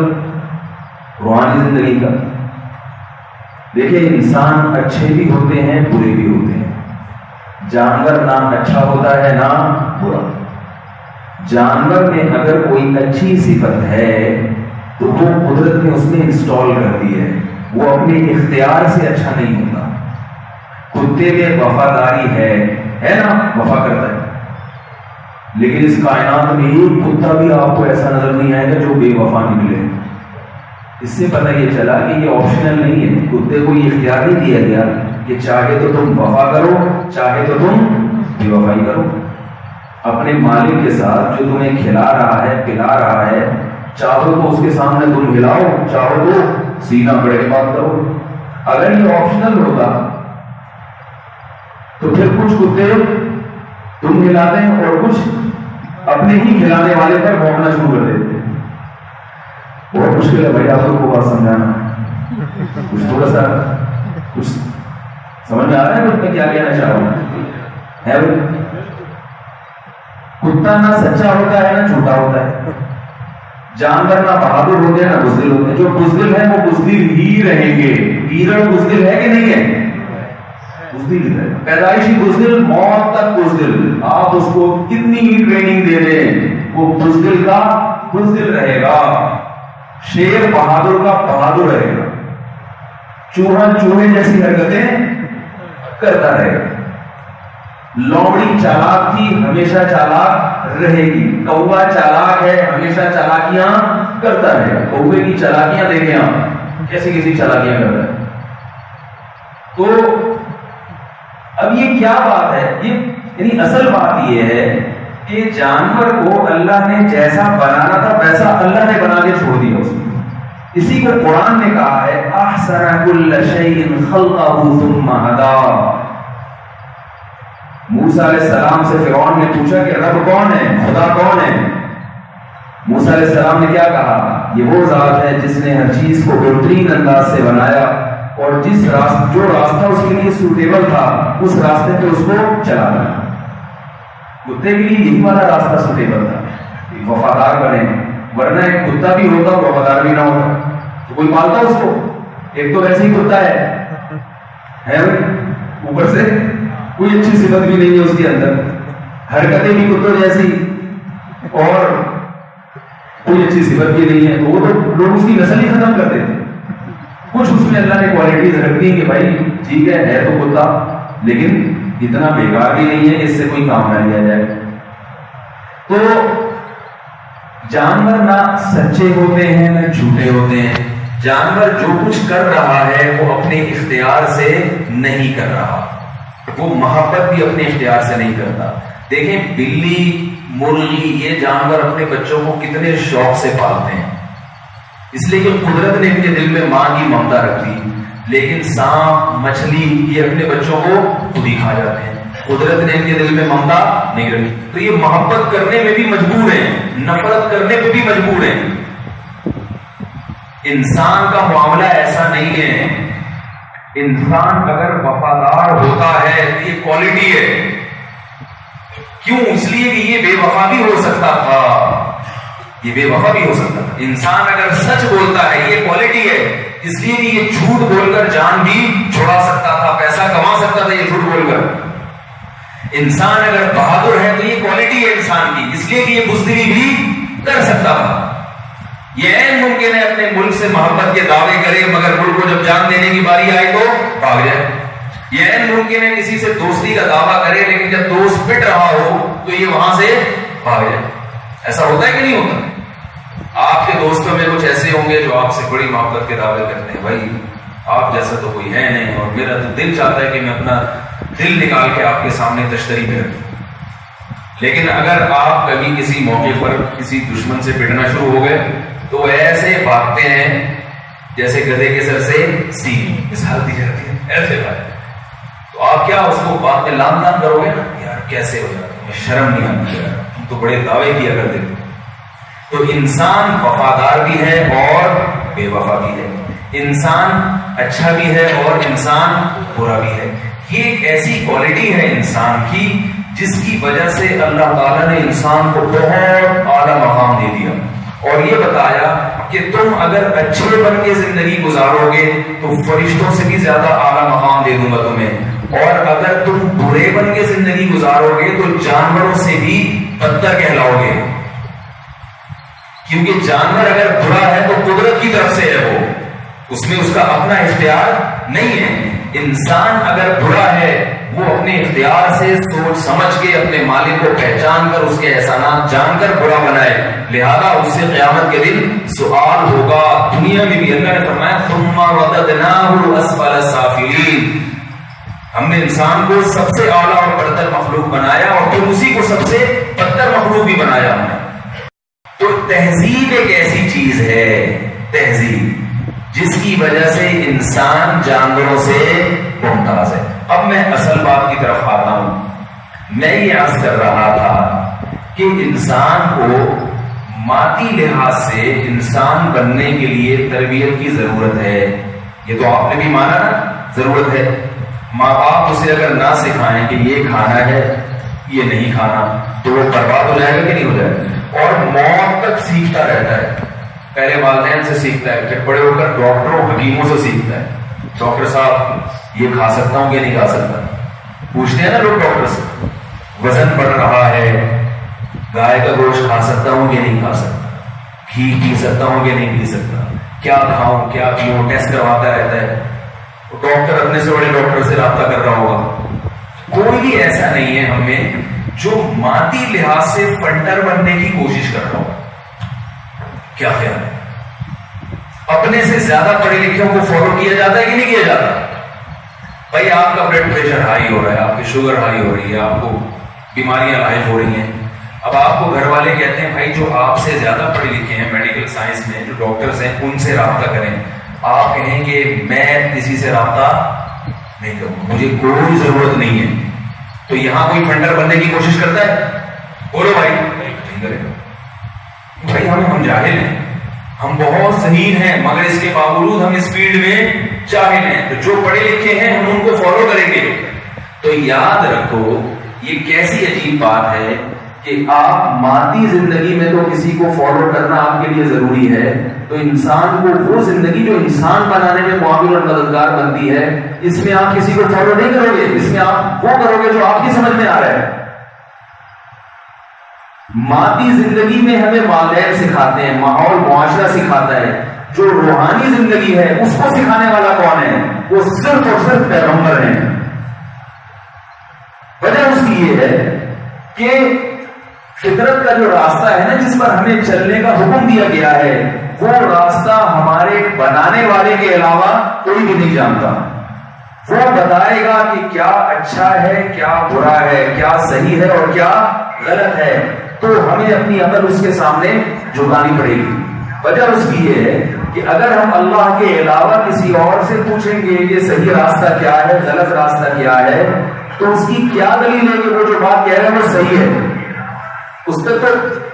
روحانی زندگی کا؟ دیکھیں انسان اچھے بھی ہوتے ہیں برے بھی ہوتے ہیں. جانور نہ اچھا ہوتا ہے نہ برا. جانور میں اگر کوئی اچھی صفت ہے تو وہ قدرت نے اس میں انسٹال کر دی ہے، وہ اپنے اختیار سے اچھا نہیں ہوتا. کتے میں وفاداری ہے نا، وفا کرتا ہے. لیکن اس کائنات میں ایک کتا بھی آپ کو ایسا نظر نہیں آئے گا جو بے وفا نکلے. اس سے پتہ یہ چلا کہ یہ آپشنل نہیں ہے. کتے کو یہ اختیار نہیں دیا گیا کہ چاہے تو تم وفا کرو، چاہے تو تم بے وفائی کرو. اپنے مالک کے ساتھ جو تمہیں کھلا رہا ہے پلا رہا ہے، چاہو تو اس کے سامنے تم ہلاؤ، چاہو تو سینہ بڑے کے بات کرو. اگر یہ آپشنل ہوتا تو پھر کچھ کتے تم ہلاتے ہیں اور کچھ اپنے ہی کھلانے والے پر بھونکنا شروع کر دیتے. بہت مشکل ہے بھائی آپ لوگ کو بات سمجھانا. کچھ تھوڑا سا کچھ سمجھ میں آ رہا ہے میں کیا کہنا چاہ رہا ہوں؟ کتا نہ سچا ہوتا ہے نہ جھوٹا ہوتا ہے. جانور نہ بہادر ہوتے ہیں نہ بزدل ہوتے ہیں. جو بزدل ہیں وہ بزدل ہی رہیں گے. ہیرا بزدل ہے کہ نہیں ہے؟ بزدل ہے. پیدائشی بزدل، موت تک بزدل. آپ اس کو کتنی ہی ٹریننگ دے دیں وہ بزدل کا بزدل رہے گا. شیر بہادر کا بہادر رہے گا. چوہا چوہے جیسی حرکتیں کرتا رہے گا. لومڑی چالاک تھی ہمیشہ چالاک رہے گی. کوا چالاک ہے ہمیشہ چالاکیاں کرتا رہے گا. کوے کی چالاکیاں دیکھیں آپ کیسی کیسی چالاکیاں کرتا ہے. تو اب یہ کیا بات ہے؟ یعنی اصل بات یہ ہے کہ جانور کو اللہ نے جیسا بنانا تھا ویسا اللہ نے بنا کے چھوڑ دیا اس کو. اسی کو قرآن نے کہا ہے احسن کل شیء خلقہ ثم ہدی. موسیٰ علیہ السلام سے فرعون نے پوچھا کہ رب کون ہے، خدا کون ہے؟ موسیٰ علیہ السلام نے کیا کہا؟ یہ وہ ذات ہے جس نے ہر چیز کو بہترین انداز سے بنایا اور جو راستہ اس کے لیے سوٹیبل تھا اس راستے پہ اس کو چلانا. کتے کے لیے یہی والا راستہ سوٹیبل تھا، وفادار بنے. ورنہ ایک کتا بھی ہوتا اور وفادار بھی نہ ہوتا تو کوئی پالتا اس کو. ایک تو ویسے ہی کتا ہے اوپر سے کوئی اچھی صفت بھی نہیں ہے اس کے اندر، حرکتیں بھی کتوں جیسی اور کوئی اچھی صفت بھی نہیں ہے. تو وہ تو لوگ اس کی نسل ہی ختم کر دیتے. کچھ اس میں اللہ نے کوالٹیز رکھتی ہیں کہ بھائی ٹھیک ہے تو کتا لیکن اتنا بیکار بھی نہیں ہے کہ اس سے کوئی کام نہ لیا جائے. تو جانور نہ سچے ہوتے ہیں نہ جھوٹے ہوتے ہیں. جانور جو کچھ کر رہا ہے وہ اپنے اختیار سے نہیں کر رہا. وہ محبت بھی اپنے اختیار سے نہیں کرتا. دیکھیں بلی، مرغی، یہ جانور اپنے بچوں کو کتنے شوق سے پالتے ہیں اس لیے کہ قدرت نے ان کے دل میں ماں کی ممتا رکھی. لیکن سانپ، مچھلی یہ اپنے بچوں کو خود ہی کھا جاتے ہیں. قدرت نے ان کے دل میں ممتا نہیں رکھی. تو یہ محبت کرنے میں بھی مجبور ہیں، نفرت کرنے میں بھی مجبور ہیں. انسان کا معاملہ ایسا نہیں ہے. انسان اگر وفادار ہوتا ہے تو یہ کوالٹی ہے. کیوں؟ اس لیے کہ یہ بے وفا بھی ہو سکتا تھا، یہ بے وفا بھی ہو سکتا تھا. انسان اگر سچ بولتا ہے یہ کوالٹی ہے. اس لیے کہ یہ جھوٹ بول کر جان بھی چھڑا سکتا تھا، پیسہ کما سکتا تھا یہ جھوٹ بول کر۔ انسان اگر بہادر ہے تو یہ کوالٹی ہے انسان کی، اس لیے کہ یہ بزدلی بھی کر سکتا تھا۔ یہ عین ممکن ہے اپنے ملک سے محبت کے دعوے کرے مگر ملک کو جب جان دینے کی باری آئے تو بھاگ جائے۔ یہ عین ممکن ہے کسی سے دوستی کا دعویٰ کرے لیکن جب دوست پٹ رہا ہو تو یہ وہاں سے بھاگ جائے۔ ایسا ہوتا ہے کہ نہیں ہوتا؟ آپ کے دوستوں میں کچھ ایسے ہوں گے جو آپ سے بڑی محبت کے دعوے کرتے ہیں، بھائی آپ جیسا تو کوئی ہے نہیں اور میرا تو دل چاہتا ہے کہ میں اپنا دل نکال کے آپ کے سامنے تشتری پہ رکھوں۔ لیکن اگر آپ کبھی کسی موقع پر کسی دشمن سے پٹنا شروع ہو گئے تو ایسے بھاگتے ہیں جیسے گدھے کے سر سے سینگ، مثال دی جاتی ہے، ایسے بھاگتے۔ تو آپ کیا اس کو بعد میں لام تان کرو گے نا، یار کیسے ہو جاتا، تمہیں شرم نہیں آتی یار، تم تو بڑے دعوے کیا کرتے تھے۔ تو انسان وفادار بھی ہے اور بے وفا بھی ہے، انسان اچھا بھی ہے اور انسان برا بھی ہے۔ یہ ایک ایسی کوالٹی ہے انسان کی جس کی وجہ سے اللہ تعالیٰ نے انسان کو بہت اعلیٰ مقام دے دیا اور یہ بتایا کہ تم اگر اچھے بن کے زندگی گزارو گے تو فرشتوں سے بھی زیادہ اعلیٰ مقام دے دوں گا تمہیں، اور اگر تم برے بن کے زندگی گزارو گے تو جانوروں سے بھی بدتر کہلاؤ گے، کیونکہ جانور اگر برا ہے تو قدرت کی طرف سے ہے، وہ اس میں اس کا اپنا اختیار نہیں ہے۔ انسان اگر برا ہے وہ اپنے اختیار سے سوچ سمجھ کے اپنے مالک کو پہچان کر اس کے احسانات جان کر برا بنائے، لہذا اس سے قیامت کے دن سوال ہوگا۔ دنیا میں بھی اللہ نے فرمایا ثم رددناہ اسفل سافلین، ہم نے انسان کو سب سے اعلیٰ اور برتر مخلوق بنایا اور پھر اسی کو سب سے بدتر مخلوق بھی بنایا ہم نے۔ تو تہذیب ایک ایسی چیز ہے، تہذیب جس کی وجہ سے انسان جانوروں سے ممتاز ہے۔ اب میں اصل بات کی طرف آتا ہوں۔ میں یہ عرض کر رہا تھا کہ انسان کو مادی لحاظ سے انسان بننے کے لیے تربیت کی ضرورت ہے، یہ تو آپ نے بھی مانا نا، ضرورت ہے۔ ماں باپ اسے اگر نہ سکھائیں کہ یہ کھانا ہے یہ نہیں کھانا تو وہ برباد ہو جائے گا کہ نہیں ہو جائے گا، اور موت تک سیکھتا رہتا ہے۔ پہلے والدین سے سیکھتا ہے، پھر بڑے ہو کر ڈاکٹروں حکیموں سے سیکھتا ہے، ڈاکٹر صاحب یہ کھا سکتا ہوں کہ نہیں کھا سکتا، پوچھتے ہیں نا لوگ ڈاکٹر سے، وزن بڑھ رہا ہے، گائے کا گوشت کھا سکتا ہوں کہ نہیں کھا سکتا، گھی پی سکتا ہوں کہ نہیں پی سکتا، کیا کھاؤں کیا پیوں، ٹیسٹ کرواتا رہتا ہے۔ ڈاکٹر اپنے سے بڑے ڈاکٹر سے رابطہ کر رہا ہوگا۔ کوئی بھی ایسا نہیں ہے ہم میں جو مادی لحاظ سے فنڈر بننے کی کوشش کر رہا ہو۔ کیا خیال ہے؟ اپنے سے زیادہ پڑھے لکھوں کو فالو کیا جاتا ہے کہ نہیں کیا جاتا؟ بھائی آپ کا بلڈ پریشر ہائی ہو رہا ہے، آپ کی شوگر ہائی ہو رہی ہے، آپ کو بیماریاں لاحق ہو رہی ہیں، اب آپ کو گھر والے کہتے ہیں بھائی جو آپ سے زیادہ پڑھے لکھے ہیں میڈیکل سائنس میں، جو ڈاکٹرز ہیں ان سے رابطہ کریں۔ آپ کہیں کہ میں کسی سے رابطہ نہیں کروں، مجھے کوئی ضرورت نہیں ہے، تو یہاں کوئی فنڈر بننے کی کوشش کرتا ہے؟ بولو بھائی، نہیں کرے گا بھائی، ہم جاہل ہیں، ہم بہت ذہین ہیں مگر اس کے باوجود ہم اس فیلڈ میں جاہل ہیں، تو جو پڑھے لکھے ہیں ہم ان کو فالو کریں گے۔ تو یاد رکھو یہ کیسی عجیب بات ہے کہ آپ مادی زندگی میں تو کسی کو فالو کرنا آپ کے لیے ضروری ہے، تو انسان کو وہ زندگی جو انسان بنانے میں معاون اور مددگار بنتی ہے اس میں آپ کسی کو فالو نہیں کرو گے، اس میں آپ وہ کرو گے جو آپ کی سمجھ میں آ رہا ہے۔ مادی زندگی میں ہمیں والدین سکھاتے ہیں، ماحول معاشرہ سکھاتا ہے، جو روحانی زندگی ہے اس کو سکھانے والا کون ہے؟ وہ صرف اور صرف پیغمبر ہیں۔ وجہ اس کی یہ ہے کہ فطرت کا جو راستہ ہے نا جس پر ہمیں چلنے کا حکم دیا گیا ہے، وہ راستہ ہمارے بنانے والے کے علاوہ کوئی بھی نہیں جانتا۔ وہ بتائے گا کہ کیا اچھا ہے کیا برا ہے، کیا صحیح ہے اور کیا غلط ہے، تو ہمیں اپنی عقل اس کے سامنے جھکانی پڑے گی۔ وجہ اس کی یہ ہے کہ اگر ہم اللہ کے علاوہ کسی اور سے پوچھیں گے یہ صحیح راستہ کیا ہے غلط راستہ کیا ہے، تو اس کی کیا دلیل ہے کہ وہ جو بات کہہ رہے ہیں وہ صحیح ہے؟ اس تک تو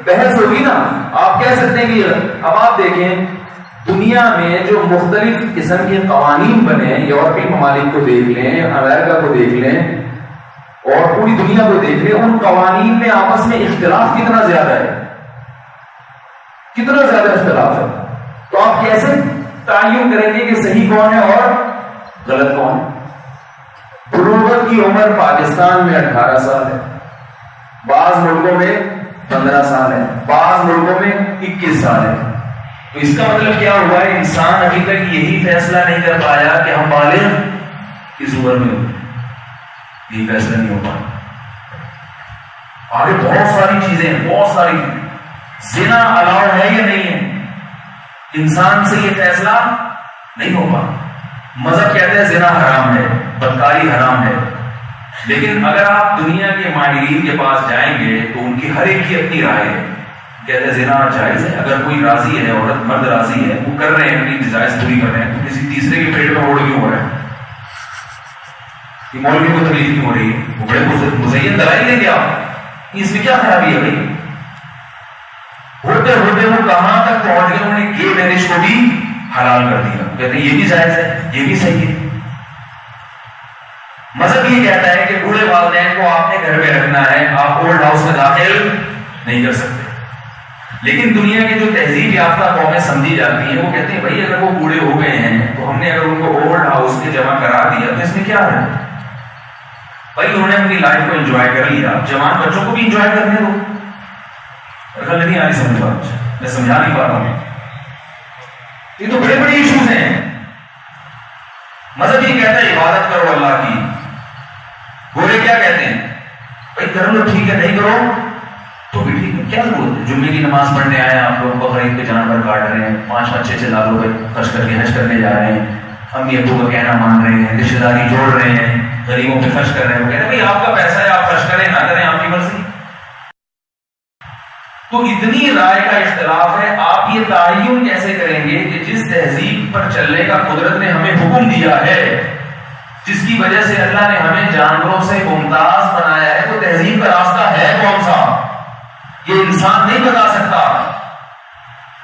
بحث ہوگی نا۔ آپ کہہ سکتے ہیں کہ اب آپ دیکھیں دنیا میں جو مختلف قسم کے قوانین بنے، یورپی ممالک کو دیکھ لیں، امریکہ کو دیکھ لیں اور پوری دنیا کو دیکھ لیں، ان قوانین میں آپس میں اختلاف کتنا زیادہ ہے، کتنا زیادہ اختلاف ہے۔ تو آپ کیسے تعین کریں گے کہ صحیح کون ہے اور غلط کون ہے. بلوغت کی عمر پاکستان میں 18 سال ہے، بعض ملکوں میں 15 سال ہے، بعض ملکوں میں 21 سال ہے. تو اس کا مطلب کیا ہوا ہے؟ انسان ابھی تک یہی فیصلہ نہیں کر پایا کہ ہم بالغ کس عمر میں ہو، یہی فیصلہ نہیں ہو پایا. آگے بہت ساری چیزیں ہیں، بہت ساری. زنا الاؤ ہے یا نہیں ہے، انسان سے یہ فیصلہ نہیں ہو پایا. مذہب کہتے ہیں زنا حرام ہے، بدکاری حرام ہے، لیکن اگر آپ دنیا کے ماہرین کے پاس جائیں گے تو ان کی ہر ایک کی اپنی رائے ہے. کہتے ہیں زنا جائز ہے، اگر کوئی راضی ہے، عورت مرد راضی ہے، وہ کر رہے ہیں، اپنی ڈیزائرز پوری کر رہے ہیں، تو کسی تیسرے کے پیٹ میں روڑ کیوں ہو رہا ہے؟ یہ مولوی کو تکلیف کیوں ہو رہی ہے؟ وہ بڑے مزین دلائی دیں گے آپ، اس میں کیا خرابی ہے بھائی؟ ہوتے ہوتے وہ کہاں تک پہنچ گئے، انہوں نے گے میرج کو بھی حلال کر دیا. کہتے ہیں یہ بھی جائز ہے، یہ بھی صحیح ہے. مذہب یہ کہتا ہے کہ بوڑھے والدین کو آپ نے گھر میں رکھنا ہے، آپ اولڈ ہاؤس میں داخل نہیں کر سکتے. لیکن دنیا کی جو تہذیب یافتہ قومیں سمجھی جاتی ہیں وہ کہتے ہیں بھائی اگر وہ بوڑھے ہو گئے ہیں تو ہم نے اگر ان کو اولڈ ہاؤس میں جمع کرا دیا تو اس میں کیا ہے بھائی؟ انہوں نے اپنی لائف کو انجوائے کر لیا، جوان بچوں کو بھی انجوائے کرنے دو. رکھل نہیں آ رہی سمجھ بات، میں سمجھا نہیں پا رہا ہوں. یہ تو بڑے بڑے ایشوز ہیں. مذہب یہ کہتا ہے عبادت کرو اللہ کی، بولے کیا کہتے ہیں بھائی کر لو ٹھیک ہے، نہیں کرو تو بھی ٹھیک ہے، کیا ضرورت ہے؟ جمعے کی نماز پڑھنے آئے ہیں آپ لوگ، بقرعید پہ جانور کاٹ رہے ہیں، 5-6 لاکھ روپے خرچ کر کے حج کرنے جا رہے ہیں، امی ابو کا کہنا مان رہے ہیں، رشتے داری جوڑ رہے ہیں، غریبوں پہ خرچ کر رہے ہیں. وہ کہتے ہیں بھائی آپ کا پیسہ ہے، آپ خرچ کریں نہ کریں آپ کی مرضی. تو اتنی رائے کا اختلاف ہے. آپ یہ تعین کیسے کریں گے کہ جس تہذیب پر چلنے کا قدرت نے ہمیں حکم دیا ہے، جس کی وجہ سے اللہ نے ہمیں جانوروں سے ممتاز بنایا ہے، وہ تہذیب کا راستہ ہے کون سا؟ یہ انسان نہیں بتا سکتا،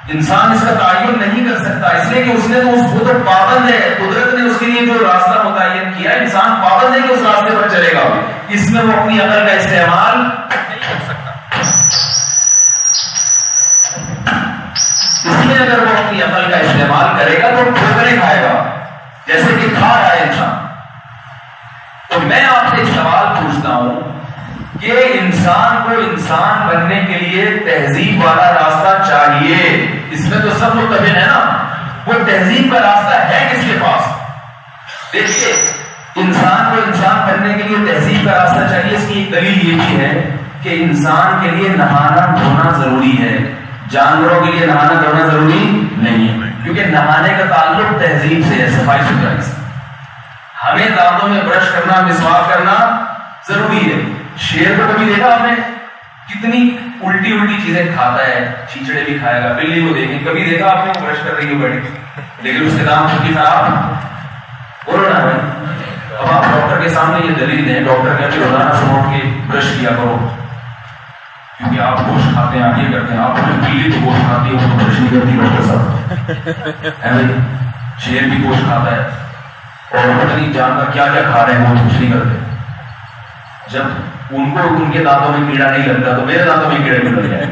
انسان اس کا تعین نہیں کر سکتا، اس لیے کہ اس نے تو اس کو تو پابند ہے. قدرت نے اس کے لیے جو راستہ متعین کیا، انسان پابند ہے کہ اس راستے پر چلے گا. اس میں وہ اپنی عقل کا استعمال نہیں کر سکتا. اس میں اگر وہ اپنی عقل کا استعمال کرے گا تو ٹھوکریں کھائے گا، جیسے کہ کھا رہا ہے انسان. تو میں آپ سے ایک سوال پوچھتا ہوں کہ انسان کو انسان بننے کے لیے تہذیب والا راستہ چاہیے، اس میں تو سب متفق ہے نا. وہ تہذیب کا راستہ ہے کس کے پاس؟ دیکھیے، انسان کو انسان بننے کے لیے تہذیب کا راستہ چاہیے. اس کی ایک دلیل یہ بھی ہے کہ انسان کے لیے نہانا دھونا ضروری ہے، جانوروں کے لیے نہانا دھونا ضروری نہیں ہے، کیونکہ نہانے کا تعلق تہذیب سے ہے، صفائی ستھرائی سے. ہمیں دانتوں میں برش کرنا، مسواک کرنا ضروری ہے. شیر کو کبھی دیکھا آپ نے کتنی الٹی الٹی چیزیں کھاتا ہے، چیچڑے بھی کھائے گا. بلی کو دیکھیں، کبھی دیکھا آپ نے وہ برش کر رہی ہو بیٹھی، لیکن اس کے دانت چھٹی خراب بولو نا بھائی. اب آپ ڈاکٹر کے سامنے یہ دلیل دیں، ڈاکٹر کہتے ہیں روزانہ صبح اٹھ کے برش کیا کرو، کیونکہ آپ گوشت کھاتے ہیں، آپ یہ کرتے ہیں. آپ بلی تو گوشت کھاتی ہے، وہ تو برش نہیں کرتی ڈاکٹر صاحب ہے بھائی. شیر بھی گوشت کھاتا ہے، اور پتہ نہیں جانور کیا کیا کھا رہے ہیں، وہ کچھ نہیں کرتے. جب ان کو ان کے دانتوں میں کیڑا نہیں لگتا تو میرے دانتوں میں کیڑے بھی لگ جائیں.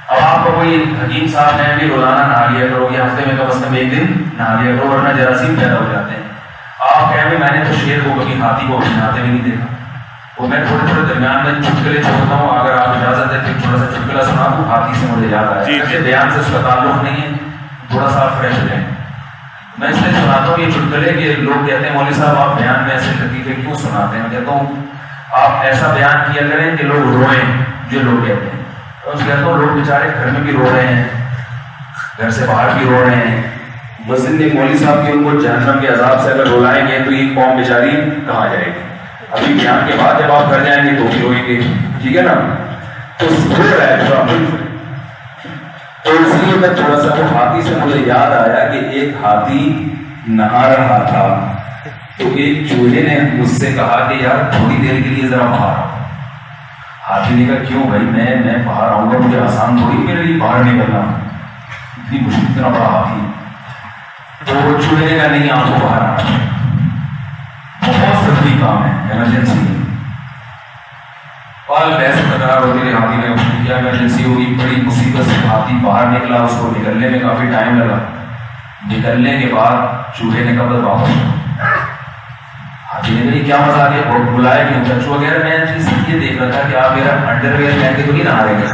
اب آپ کو کوئی حکیم صاحب نے بھی روزانہ نہا لیا کرو، یا ہفتے میں کم از کم ایک دن نہا لیا کرو، ورنہ جراثیم پیدا ہو جاتے ہیں. آپ کہیں میں نے تو شیر کو کبھی ہاتھی کو نہاتے بھی نہیں دیکھا. وہ میں تھوڑے تھوڑے درمیان میں چٹکلے چھوڑتا ہوں، اگر آپ اجازت دیں تو تھوڑا سا چٹکلا سنا دوں. ہاتھی سے مجھے یاد آیا، بیان سے اس کا تعلق نہیں ہے، تھوڑا سا فریش رہیں. میں اس لیے سناتا ہوں یہ چٹکلے کہ لوگ کہتے ہیں مولوی صاحب آپ بیان میں ایسے لطیفے کیوں سناتے ہیں؟ میں کہتا ہوں آپ ایسا بیان کیا کریں کہ لوگ روئیں، جو لوگ کہتے ہیں. تو کہتا ہوں لوگ بیچارے گھر میں بھی رو رہے ہیں، گھر سے باہر بھی رو رہے ہیں. مسجد میں مولوی صاحب کی ان کو جہنم کے عذاب سے اگر رلائیں گے تو یہ قوم بیچاری کہاں جائے گی؟ ابھی بیان کے بعد جب آپ گھر جائیں گے تو بھی روئیں گے، ٹھیک ہے نا؟ تو ہو رہا ہے. تو اس لیے میں تھوڑا سا وہ ہاتھی سے مجھے یاد آیا کہ ایک ہاتھی نہا رہا تھا تو ایک چوہے نے مجھ سے کہا کہ یار تھوڑی دیر کے لیے ذرا باہر آؤ. ہاتھی نے کہا کیوں بھائی، میں باہر آؤں گا، مجھے آسان تھوڑی میرے لیے باہر نکلنا، اتنی مشکل اتنا بڑا ہاتھی. تو وہ چوہے نے کہا نہیں آپ کو باہر آنا، بہت ضروری کام ہے، ایمرجنسی ہے. اور بحث تکرار ہوتی رہی. ہاتھی نے کیا ایمرجنسی ہوگی، بڑی مصیبت سے ہاتھی باہر نکلا، اس کو نکلنے میں کافی ٹائم لگا. نکلنے کے بعد چوہے نے قبر واپس حاجی نے کہا کیا مزہ آ گیا بلایا کیوں چچو وغیرہ میں چیز یہ دیکھ رہا تھا کہ آپ میرا انڈر ویئر پہن کے تو نہیں نہا رہے گا.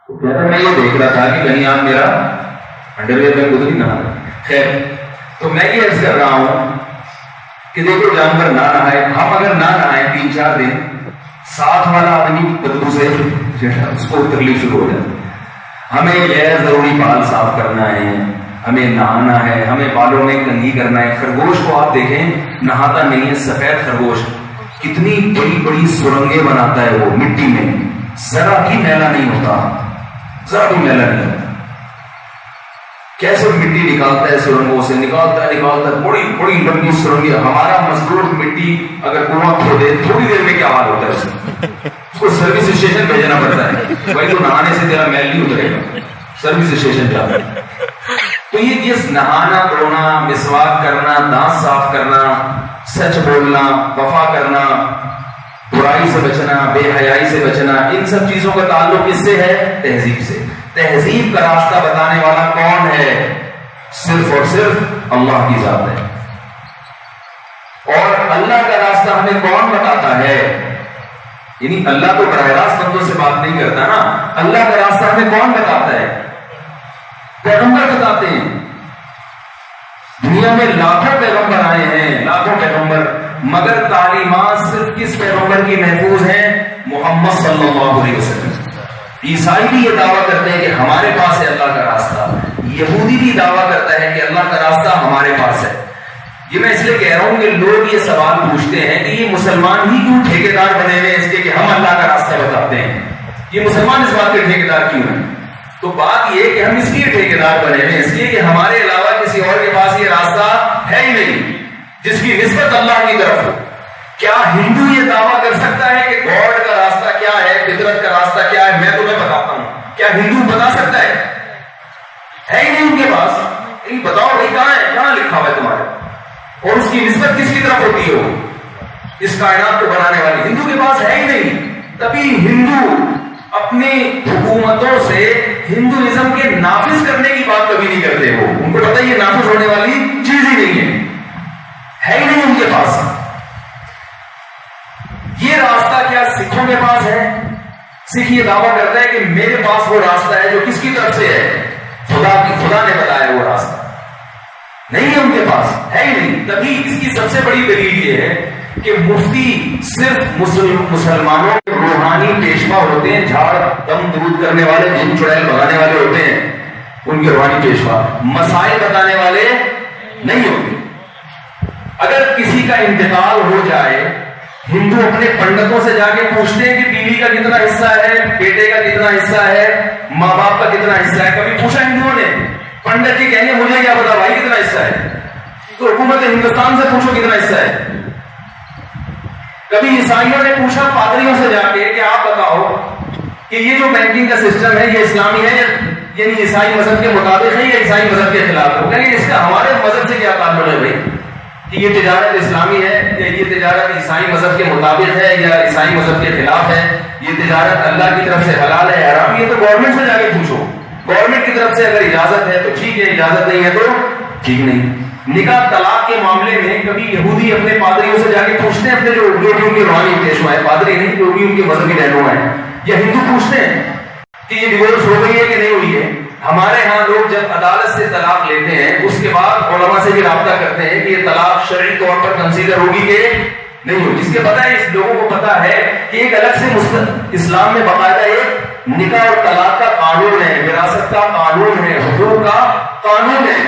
میں یہ دیکھ رہا تھا کہ کہیں آپ میرا انڈر ویئر پہن کے تو نہیں نہا رہے. خیر تو میں یہ عرض کر رہا ہوں کہ دیکھو جانور نہ نہائے, ہم اگر نہ نہائے 3-4 دن, ساتھ والا آدمی بدبو سے اس کو تکلیف شروع ہو جاتی. ہمیں یہ ضروری بال صاف کرنا ہے, ہمیں نہانا ہے, ہمیں بالوں میں کنگھی کرنا ہے. خرگوش کو آپ دیکھیں نہاتا نہیں ہے, سفید خرگوش کتنی بڑی بڑی سرنگیں بناتا ہے وہ مٹی میں, ذرا بھی میلا نہیں ہوتا, ذرا بھی میلا نہیں ہوتا. کیسے مٹی نکالتا ہے سرنگوں سے, نکالتا ہے بڑی بڑی لمبی سرنگیں. ہمارا مزدور مٹی اگر کنواں کھودے تھوڑی دیر میں کیا حال ہوتا ہے اس کو سروس اسٹیشن بھیجنا پڑتا ہے. بھائی تو نہانے سے تیرا میل نہیں اترے گا, سروس اسٹیشن جا. تو یہ جس نہانا دھونا, مسواک کرنا, دانت صاف کرنا, سچ بولنا, وفا کرنا, برائی سے بچنا, بے حیائی سے بچنا, ان سب چیزوں کا تعلق کس سے ہے؟ تہذیب سے. تہذیب کا راستہ بتانے والا کون ہے؟ صرف اور صرف اللہ کی ذات ہے. اور اللہ کا راستہ ہمیں کون بتاتا ہے؟ یعنی اللہ تو براہ راست بندوں سے بات نہیں کرتا نا, اللہ کا راستہ ہمیں کون بتاتا ہے؟ پیغمبر بتاتے ہیں. دنیا میں لاکھوں پیغمبر آئے ہیں, لاکھوں پیغمبر, مگر تعلیمات صرف کس پیغمبر کی محفوظ ہیں؟ محمد صلی اللہ علیہ وسلم. عیسائی بھی یہ دعویٰ کرتے ہیں کہ ہمارے پاس ہے اللہ کا راستہ, یہودی بھی دعویٰ کرتا ہے کہ اللہ کا راستہ ہمارے پاس ہے. یہ میں اس لیے کہہ رہا ہوں کہ لوگ یہ سوال پوچھتے ہیں کہ یہ مسلمان ہی کیوں ٹھیکیدار بنے ہوئے اس لیے کہ ہم اللہ کا راستہ بتاتے ہیں, یہ مسلمان اس بات کے ٹھیکیدار کیوں ہیں؟ تو بات یہ کہ ہم اس لیے ٹھیکیدار بنے ہوئے اس لیے کہ ہمارے علاوہ کسی اور کے پاس یہ راستہ ہے ہی نہیں جس کی نسبت اللہ کی طرف ہو. کیا ہندو یہ دعویٰ کر سکتا ہے کہ گاڈ کا راستہ کیا ہے, فطرت کا راستہ کیا ہے؟ میں تمہیں بتاتا ہوں. کیا ہندو بتا سکتا ہے؟ ہے ہی نہیں ان کے پاس. بتاؤ بھائی کہاں ہے, کہاں لکھا ہوا ہے تمہارے, اور اس کی نسبت کس کی طرف ہوتی ہو؟ اس کائنات کو بنانے والی ہندو کے پاس ہے ہی نہیں. تبھی ہندو اپنی حکومتوں سے ہندوازم کے نافذ کرنے کی بات کبھی نہیں کرتے. وہ ان کو پتا ہے یہ نافذ ہونے والی چیز ہی نہیں ہے ہی نہیں ان کے پاس. یہ راستہ کیا سکھوں کے پاس ہے؟ سکھ یہ دعویٰ کرتا ہے کہ میرے پاس وہ راستہ ہے جو کس کی طرف سے ہے؟ خدا نے بتایا وہ راستہ. نہیں ہے ان کے پاس, ہے ہی نہیں. تبھی اس کی سب سے بڑی دلیل یہ ہے کہ مفتی صرف مسلمانوں کے روحانی پیشوا ہوتے ہیں, جھاڑ دم درود کرنے والے, جن چڑیل بگانے والے ہوتے ہیں, ان کے روحانی پیشوا, مسائل بتانے والے نہیں ہوتے. اگر کسی کا انتقال ہو جائے, ہندو اپنے پنڈتوں سے جا کے پوچھتے ہیں کہ بیوی کا کتنا حصہ ہے, بیٹے کا کتنا حصہ ہے, ماں باپ کا کتنا حصہ ہے. کبھی پوچھا ہندوؤں نے؟ پنڈت جی کہیں گے مجھے کیا پتا بھائی کتنا حصہ ہے, تو حکومت ہندوستان سے پوچھو کتنا حصہ ہے. کبھی عیسائیوں نے پوچھا پادریوں سے جا کے کہ آپ بتاؤ کہ یہ جو بینکنگ کا سسٹم ہے یہ اسلامی ہے, یعنی عیسائی مذہب کے مطابق ہے یا عیسائی مذہب کے خلاف ہے؟ کہیں گے اس کا ہمارے مذہب سے کیا تعلق ہے بھائی, کہ یہ تجارت اسلامی ہے یا یہ تجارت عیسائی مذہب کے مطابق ہے یا عیسائی مذہب کے خلاف ہے, یہ تجارت اللہ کی طرف سے حلال ہے حرام؟ یہ تو گورنمنٹ سے جا کے پوچھو. گورنمنٹ کی طرف سے اگر اجازت ہے تو ٹھیک ہے, اجازت نہیں ہے تو ٹھیک نہیں. نکاح طلاق کے معاملے میں کبھی یہودی اپنے پادریوں سے جا کے پوچھتے ہیں, اپنے جو ان کے روحانی پیشوا ہے, پادری نہیں جو بھی ان کے مذہبی رہنما ہیں, یا ہندو پوچھتے ہیں کہ یہ ڈیورس ہو گئی ہے کہ نہیں ہوئی ہے؟ ہمارے ہاں لوگ جب عدالت سے طلاق لیتے ہیں اس کے بعد علماء سے بھی رابطہ کرتے ہیں کہ یہ طلاق شرعی طور پر کنسیڈر ہوگی کہ نہیں ہوگی. جس کے پتہ ہے, اس لوگوں کو پتہ ہے کہ ایک الگ سے اسلام میں باقاعدہ ایک نکاح اور طلاق کا قانون ہے, وراثت کا قانون ہے, حقوق کا قانون ہے.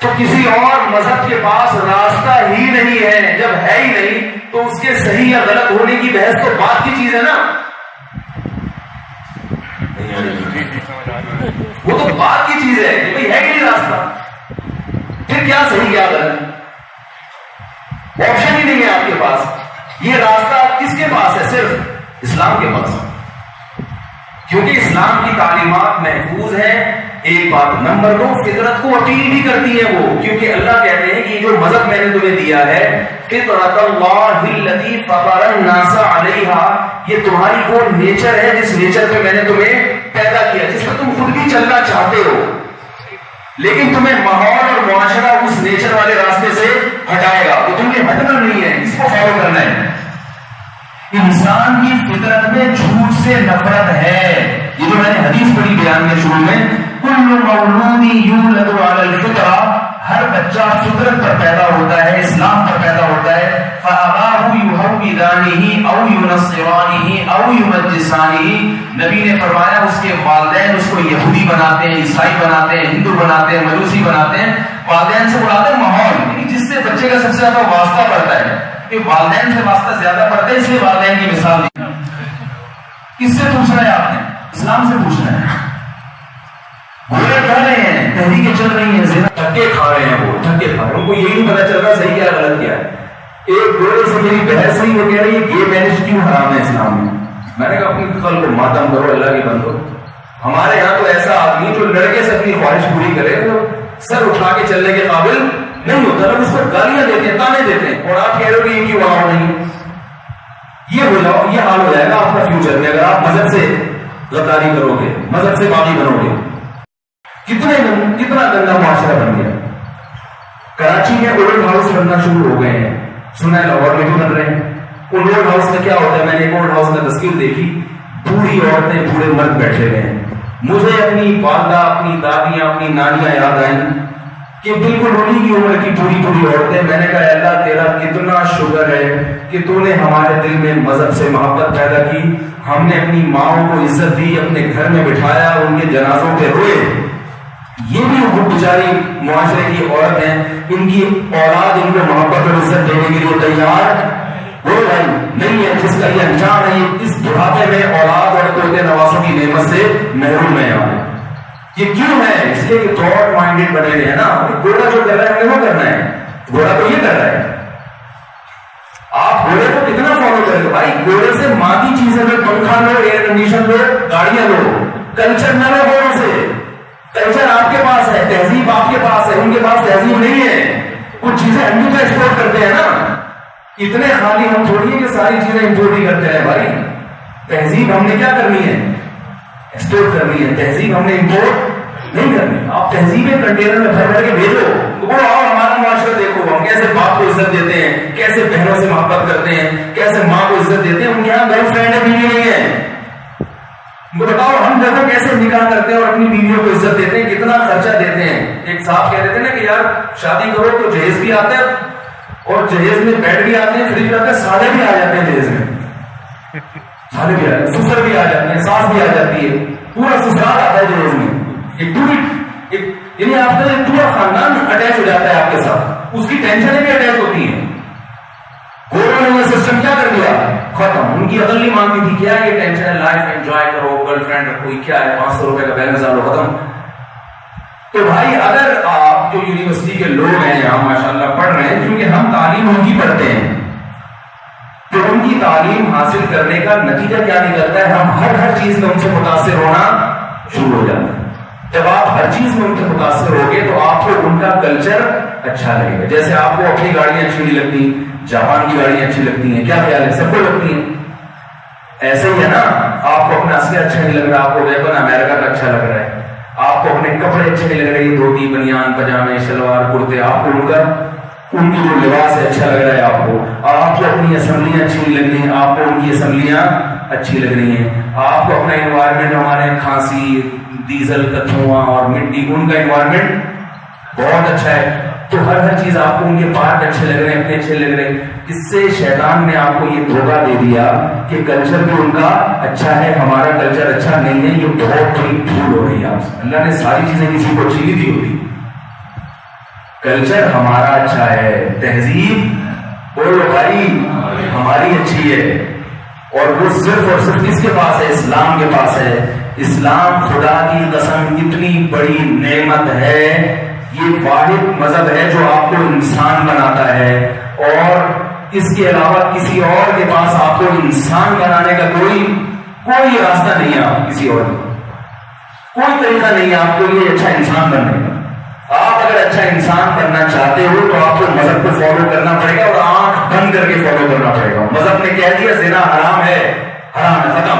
تو کسی اور مذہب کے پاس راستہ ہی نہیں ہے. جب ہے ہی نہیں تو اس کے صحیح یا غلط ہونے کی بحث تو بات کی چیز ہے نا, وہ تو بات کی چیز ہے کہ بھائی ہے ہی نہیں راستہ, پھر کیا صحیح کیا غلط, آپشن ہی نہیں ہے آپ کے پاس. یہ راستہ کس کے پاس ہے؟ صرف اسلام کے پاس, کیونکہ اسلام کی تعلیمات محفوظ ہیں. ایک بات. نمبر 2, فطرت کو اپیل بھی کرتی ہے وہ, کیونکہ اللہ کہتے ہیں کہ یہ جو جو مذہب میں نے تمہیں دیا ہے فطرۃ اللہ التی فطر الناس علیہا، یہ تمہاری وہ نیچر ہے جس نیچر پہ میں نے تمہیں پیدا کیا، جس پہ تم خود بھی چلنا چاہتے ہو، لیکن تمہیں ماحول اور معاشرہ اس نیچر والے راستے سے ہٹائے گا، تو تمہیں ہٹنا نہیں ہے، اس کو فالو کرنا ہے۔ انسان کی فطرت میں جھوٹ سے نفرت ہے، یہ جو میں نے حدیث پڑھی بیان میں شروع میں، کل مولود یولد علی الفطرہ، ہر بچہ فطرت پر پیدا ہوتا ہے، اسلام پر پیدا ہوتا ہے، فاباہ یحودانہ او ینصرانہ او یمجسانہ، نبی نے فرمایا اس کے والدین اس کو یہودی بناتے ہیں، عیسائی بناتے ہیں، ہندو بناتے ہیں، مجوسی بناتے ہیں، والدین سے بلاتے ہیں ماحول، جس سے بچے کا سب سے زیادہ واسطہ پڑتا ہے، کہ والدین سے واسطہ زیادہ پڑتا ہے، اس لیے والدین کی مثال دی۔ کس سے پوچھنا ہے آپ نے؟ اسلام سے پوچھنا ہے۔ گھوڑے کہہ رہے ہیں، تحریکیں چل رہی ہیں، زنا دھکے کھا رہے ہیں، وہ دھکے کھا رہے ہیں، ان کو یہی نہیں پتا چل رہا صحیح کیا غلط کیا ہے۔ ایک گھوڑے سے میری بحث ہوئی، وہ کہہ رہی ہے گے میرج کیوں حرام ہے اسلام میں؟ میں نے کہا اپنی عقل کو ماتم کرو، اللہ کے بندو، ہمارے یہاں تو ایسا آدمی جو لڑکے سے اپنی خواہش پوری کرے وہ سر اٹھا کے چلنے کے قابل نہیں ہوتا، لوگ اس کو گالیاں دیتے ہیں، تانے دیتے ہیں، اور آپ کہہ رہے ہو کہ یہ کیوں حرام نہیں؟ یہ ہو جاؤ، یہ حال ہو جائے گا آپ کا فیوچر میں اگر آپ مذہب سے غداری کرو گے، مذہب سے باغی بنو گے۔ کتنا گندا معاشرہ بن گیا۔ کراچی میں اولڈ ہاؤس بننا شروع ہو گئے ہیں، سنا ہے لاہور میں بھی بن رہے ہیں۔ اولڈ ہاؤس میں کیا ہوتا ہے، میں نے ایک اولڈ ہاؤس میں تصویر دیکھی، بوڑھی عورتیں بوڑھے مرد بیٹھے ہوئے ہیں۔ مجھے اپنی والدہ، اپنی دادیاں، اپنی نانیاں یاد آئیں کہ بالکل انہی کی عمر کی پوری عورتیں۔ میں نے کہا اللہ تیرا کتنا شکر ہے کہ تو نے ہمارے دل میں مذہب سے محبت پیدا کی، ہم نے اپنی ماؤں کو عزت دی، اپنے گھر میں بٹھایا، ان کے جنازوں پہ روئے۔ یہ بھی وہ بیچاری معاشرے کی عورت ہیں، ان کی اولاد ان کو محبت اور عزت دینے کے لیے تیار وہ نہیں ہے، جس کا یہ انجام ہے اس بڑھاپے میں اولاد اور پوتے نوازوں کی نعمت سے محروم ہے۔ یہ کیوں ہے؟ اس لیے کہ تھاٹ مائنڈیڈ بنے ہوئے ہیں نا، گھوڑا جو کر رہا ہے ہمیں وہ کرنا ہے، گھوڑا تو یہ کر رہا ہے۔ آپ گھوڑے کو کتنا فالو کریں گے بھائی؟ گھوڑے سے مادی چیزیں لو، پنکھا لو، ایئر کنڈیشن لو، گاڑیاں لو، کلچر نہ لو گھوڑوں سے۔ کلچر آپ کے پاس ہے، تہذیب آپ کے پاس ہے، ان کے پاس تہذیب نہیں ہے۔ کچھ چیزیں ہم بھی تو ایکسپورٹ کرتے ہیں نا، اتنے خالی ہم تھوڑی ہے کہ ساری چیزیں امپورٹ ہی کرتے ہیں بھائی۔ تہذیب ہم نے کیا کرنی ہے؟ ایکسپورٹ کرنی ہے، تہذیب ہم نے امپورٹ نہیں کرنی۔ آپ تہذیبیں کنٹینر میں بھر بھر کے بھیجو، وہ آؤ ہمارا معاشرہ دیکھو، ہم کیسے باپ کو عزت دیتے ہیں، کیسے بہنوں سے محبت کرتے ہیں، کیسے ماں کو عزت دیتے ہیں، ان کے یہاں گرل فرینڈ ہے، بیوی نہیں ہے۔ بتاؤ ہم دیکھو کیسے نکاح کرتے ہیں اور اپنی بیویوں کو عزت دیتے ہیں، کتنا خرچہ دیتے ہیں۔ ایک صاحب کہہ رہے تھے نا کہ یار شادی کرو تو جہیز بھی آتا ہے اور جہیز میں بیڈ بھی آتے ہیں، فریج بھی آتا ہے، سالے بھی آ جاتے ہیں جہیز میں، سالے بھی آ جاتے ہیں، سسر بھی آ جاتے ہیں، ساس بھی آ جاتی ہے، پورا سسرال آتا ہے جہیز میں۔ ایک پوری یعنی آپ کا ایک پورا خاندان اٹیچ ہو جاتا ہے آپ کے ساتھ، اس کی ٹینشنیں بھی اٹیچ ہوتی ہیں۔ گورنمنٹ نے سسٹم کیا کر دیا؟ ختم۔ ان کی عقل نہیں مانتی تھی، کیا یہ ٹینشن ہے، لائف انجوائے کرو، گرل فرینڈ رکھو، کیا ہے 500 روپے کا بیلنس ڈالو، ختم۔ تو بھائی اگر آپ جو یونیورسٹی کے لوگ ہیں یہاں ماشاءاللہ پڑھ رہے ہیں، کیونکہ ہم تعلیم ان کی پڑھتے ہیں، تو ان کی تعلیم حاصل کرنے کا نتیجہ کیا نکلتا ہے؟ ہم ہر چیز میں ان سے متاثر ہونا شروع ہو جاتا ہے۔ جب آپ ہر چیز میں ان سے متاثر ہوگے تو آپ کو ان کا کلچر اچھا لگے گا۔ جیسے آپ کو اپنی گاڑیاں اچھی نہیں لگتی، جاپان کی گاڑیاں اچھی لگتی ہیں، کیا خیال ہے؟ سب کو لگتی ہیں۔ ایسے ہی ہے نا، آپ کو اپنا اسلحہ اچھا نہیں لگ رہا، آپ کو ویپن امریکہ کا اچھا لگ رہا ہے، آپ کو اپنے کپڑے اچھے نہیں لگ رہے، دھوتی بنیان پجامے شلوار کرتے، آپ کو ان کی جو لباس ہے اچھا لگ رہا ہے، آپ کو اپنی اسمبلیاں اچھی نہیں لگ رہی ہیں، آپ کو ان کی اسمبلیاں اچھی لگ رہی ہیں، آپ کو اپنا انوائرمنٹ، ہمارے کھانسی، ڈیزل کا دھواں اور مٹی، ان کا انوائرمنٹ بہت اچھا ہے، تو ہر چیز آپ کو ان کے پارٹ اچھے لگ رہے ہیں، اپنے اچھے لگ رہے ہیں۔ اس سے شیطان نے آپ کو یہ دھوکہ دے دیا کہ کلچر بھی ان کا اچھا ہے، ہمارا کلچر اچھا نہیں ہے، یہ بہت بڑی بھول ہو رہی ہے آپ سے۔ اللہ نے ساری چیزیں کسی کو اچھی نہیں دی ہوتی، کلچر ہمارا اچھا ہے، تہذیب بولو بھائی ہماری اچھی ہے، اور وہ صرف اور صرف کس کے پاس ہے؟ اسلام کے پاس ہے۔ اسلام خدا کی قسم اتنی بڑی نعمت ہے، یہ واحد مذہب ہے جو آپ کو انسان بناتا ہے، اور اس کے علاوہ کسی اور کے پاس آپ کو انسان بنانے کا کوئی راستہ نہیں ہے، آپ کسی اور کوئی طریقہ نہیں ہے آپ کو یہ اچھا انسان بننے کا۔ آپ اگر اچھا انسان بننا چاہتے ہو تو آپ کو کو فالو کرنا پڑے گا اور آنکھ بند کر کے فالو کرنا پڑے گا. مذہب نے کہہ دیا زنا حرام ہے ختم,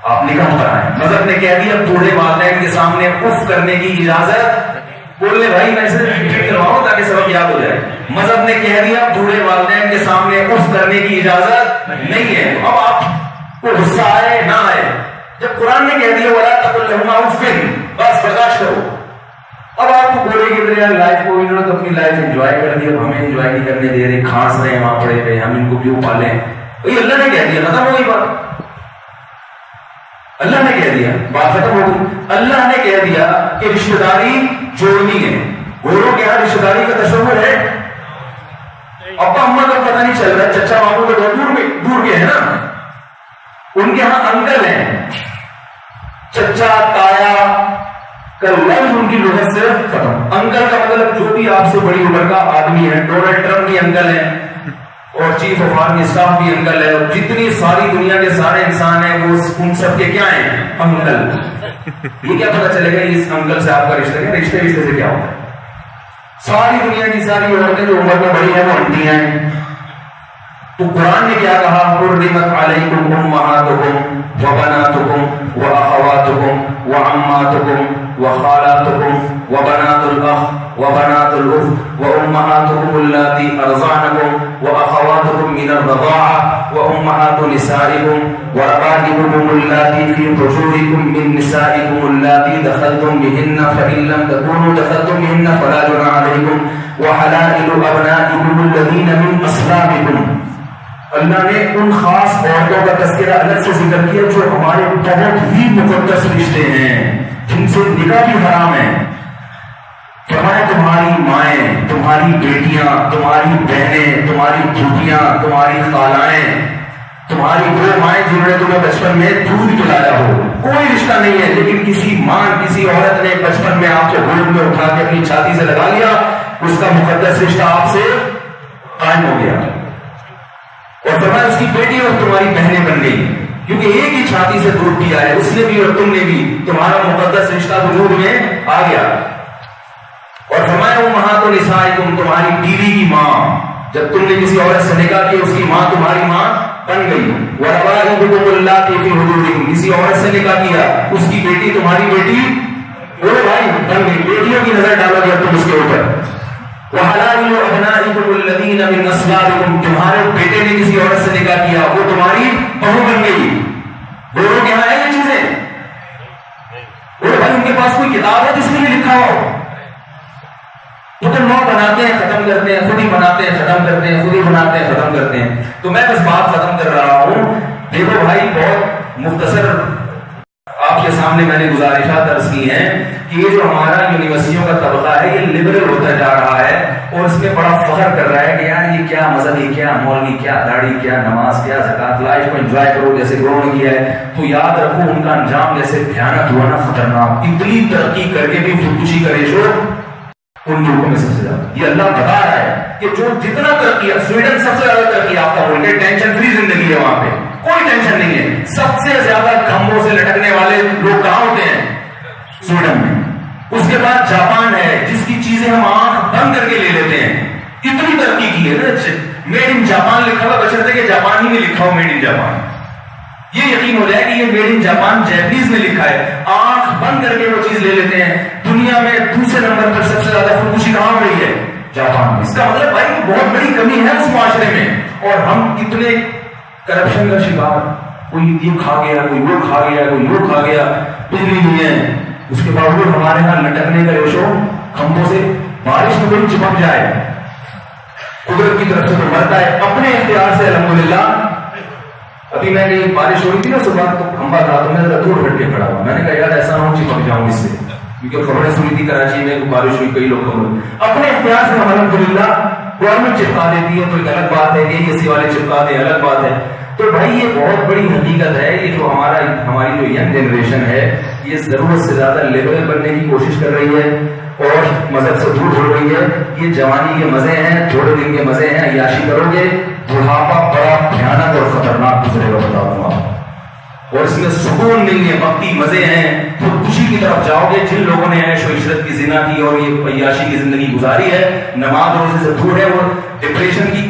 آپ نکاح کرائیں. مذہب نے کہہ دیا بوڑھے والدین کے سامنے اف کرنے کی اجازت, بول لے بھائی میں صرف ریپیٹ کرواؤں تاکہ سبق یاد ہو جائے. مذہب نے کہہ دیا بوڑھے والدین کے سامنے اف کرنے کی اجازت نہیں ہے. اب آپ کو غصہ آئے نہ آئے, جب قرآن نے کہہ دیا ولا تقل لهما اف, بس برداشت کرو. اب آپ کو بولے کہ یار لائف کو انہوں نے تو اپنی لائف انجوائے کر دی, اب ہمیں انجوائے نہیں کرنے دے رہے, کھانس رہے ہیں وہاں پڑے ہوئے, ہم ان کو کیوں پالیں. بھائی اللہ نے کہہ دیا, ختم ہو گئی بات. اللہ نے کہہ دیا, بات ختم ہو گئی. اللہ نے کہہ دیا کہ رشتہ داری جوڑنی ہے. گوروں کے یہاں رشتہ داری کا تصور ہے. ابا اما کا پتہ نہیں چل رہا, چچا ماموں کے دور کے ہیں نا, ان کے یہاں انکل ہیں. چچا تایا کا لفظ ان کی لغت سے ختم. انکل کا مطلب جو بھی آپ سے بڑی عمر کا آدمی ہے. ڈونلڈ ٹرمپ بھی انکل ہیں, اور چیف آف آرمی اسٹاف بھی انکل ہے, اور جتنی ساری دنیا کے سارے انسان ہیں وہ ان سب کے کیا ہیں, انکل. یہ کیا پتا چلے گا اس انکل سے آپ کا رشتہ کیا, رشتے سے کیا ہوتا ہے. ساری دنیا کی ساری عورتیں جو عمر میں بڑی ہیں وہ انٹیاں ہیں. تو قرآن نے کیا کہا, حرمت علیکم امہاتکم وبناتکم واخواتکم وعماتکم وخالاتکم وبنات الاخ وبنات الاخت وامہاتکم اللاتی ارضعنکم واخواتکم من الرضاعہ وامہات نسائکم وربائبکم اللاتی فی حجورکم من نسائکم اللاتی دخلتم بہن فإن لم تکونوا دخلتم بہن فلا جناح علیکم وحلائل ابنائکم الذین من اصلابکم. اللہ نے ان خاص عورتوں کا تذکرہ الگ سے ذکر کیا جو ہمارے بہت ہی مقدس رشتے ہیں, جن سے نکاح بھی حرام ہے. فرمایا تمہاری مائیں, تمہاری بیٹیاں, تمہاری بہنیں, تمہاری پھوپھیاں, تمہاری خالائیں, تمہاری وہ مائیں جنہوں نے تمہیں بچپن میں دودھ پلایا ہو. کوئی رشتہ نہیں ہے, لیکن کسی ماں کسی عورت نے بچپن میں آپ کو گود میں اٹھا کے اپنی چھاتی سے لگا لیا, اس کا مقدس رشتہ آپ سے قائم ہو گیا. اور فرمایا اس کی بیٹی اور تمہاری بہنیں بن گئی, کیونکہ ایک ہی چھاتی سے دودھ پیا ہے, اس نے بھی اور تم نے بھی, تمہارا مقدس رشتہ وجود میں آ گیا. اور فرمایا امہات نسائکم, تمہاری بیوی کی ماں, جب تم نے کسی عورت سے نکاح کیا اس کی ماں تمہاری ماں بن گئی. وربائبکم اللاتی فی حجورکم, کسی عورت سے نکاح کیا اس کی بیٹی تمہاری بیٹی بولے بھائی بن گئی. بیٹیوں کی نظر ڈالو گیا تم اس کے اوپر. وحلائل ابنائکم الذین من اصلابکم, تمہارے بیٹے نے کسی عورت سے نکاح کیا وہ تمہاری بہو بن گئی. گوروں کے یہاں ہے یہ چیزیں. بولے بھائی ان کے پاس کوئی کتاب ہے جس میں یہ لکھا ہو؟ وہ تو نو بناتے ہیں ختم کرتے ہیں, خود ہی بناتے ہیں ختم کرتے ہیں, خود ہی بناتے ہیں ختم کرتے ہیں. تو میں بس بات ختم کر رہا ہوں. دیکھو بھائی بہت مختصر آپ کے سامنے میں نے گزارشات درج کی ہیں کہ یہ جو ہمارا یونیورسٹیوں کا طبقہ ہے یہ لبرل ہوتا جا رہا ہے, اور اس پہ بڑا فخر کر رہا ہے کہ یار یہ کیا مذہبی, کیا مولوی, کیا داڑھی, کیا نماز, کیا زکات, لائف کو انجوائے کرو جیسے گروہ نے کیا ہے. تو یاد رکھو ان کا انجام جیسے بھیانک ہوا نا خطرناک. اتنی ترقی کر کے بھی خودکشی کا ریشو ان لوگوں میں سب سے زیادہ. یہ اللہ بتا رہا ہے کہ جو جتنا ترقی, سویڈن سب سے زیادہ ترقی یافتہ ملک ہے, ٹینشن فری زندگی ہے وہاں پہ, کوئی ٹینشن نہیں ہے. سب سے زیادہ کھمبوں سے لٹکنے والے لوگ کہاں ہوتے ہیں؟ سویڈن میں. اس کے بعد جاپان ہے جس کی چیزیں ہم آنکھ بند کر کے لے لیتے ہیں. اتنی ترقی کی ہے نا, میڈ ان جاپان لکھا ہوا, بشرطے کہ جاپان ہی میں لکھا ہو میڈ ان جاپان. یہ یقین ہو جائے کہ یہ میڈ ان جاپان جیپنیز میں لکھا ہے, آنکھ بند کر کے وہ چیز لے لیتے ہیں. دنیا میں دوسرے نمبر پر سب سے زیادہ خودکشی کہاں ہو رہی ہے؟ جاپان میں. اس کا مطلب بھائی وہ بہت بڑی کمی ہے اس معاشرے میں. اور ہم کتنے کرپشن کا شکار, کوئی یہ کھا گیا, کوئی وہ کھا گیا, کوئی وہ کھا گیا, بجلی نہیں ہے. اس کے باوجود ہمارے یہاں لٹکنے کا ریشو کھمبوں سے, بارش میں کوئی چپک جائے قدرت کی طرف سے تو مرتا ہے اپنے اختیار سے الحمدللہ. ابھی میں کہیں بارش ہو رہی تھی نا صبح, تو کھمبا تھا تو میں دور ہٹ کے کھڑا ہوا. میں نے کہا یار ایسا نہ ہو چپک جاؤں اس سے, کیونکہ خبریں سنی تھی کراچی میں بارش ہوئی, کئی لوگ خبر اپنے اختیار سے ہم الحمدللہ. گورنمنٹ چپکا دیتی ہے تو ایک الگ بات ہے, کہ اسی والے چپکا دیں الگ بات ہے. تو بھائی یہ بہت بڑی حقیقت ہے. یہ جو ہماری جو ینگ جنریشن ہے یہ ضرورت سے زیادہ لیبرل بننے کی کوشش کر رہی ہے اور مذہب سے دور ہو رہی ہے. یہ جوانی کے مزے ہیں, تھوڑے دن کے مزے ہیں, عیاشی کرو گے, بڑھاپا بڑا بھیانک اور خطرناک گزرے گا, بتا دوں آپ. اور اس میں سکون نہیں ہے، وقتی مزے ہیں، خودکشی کی طرف جاؤ گے۔ جن لوگوں نے عیش و عشرت کی زنا کی اور یہ عیاشی کی زندگی گزاری ہے، نماز روزے سے دور ہے، وہ ڈپریشن کی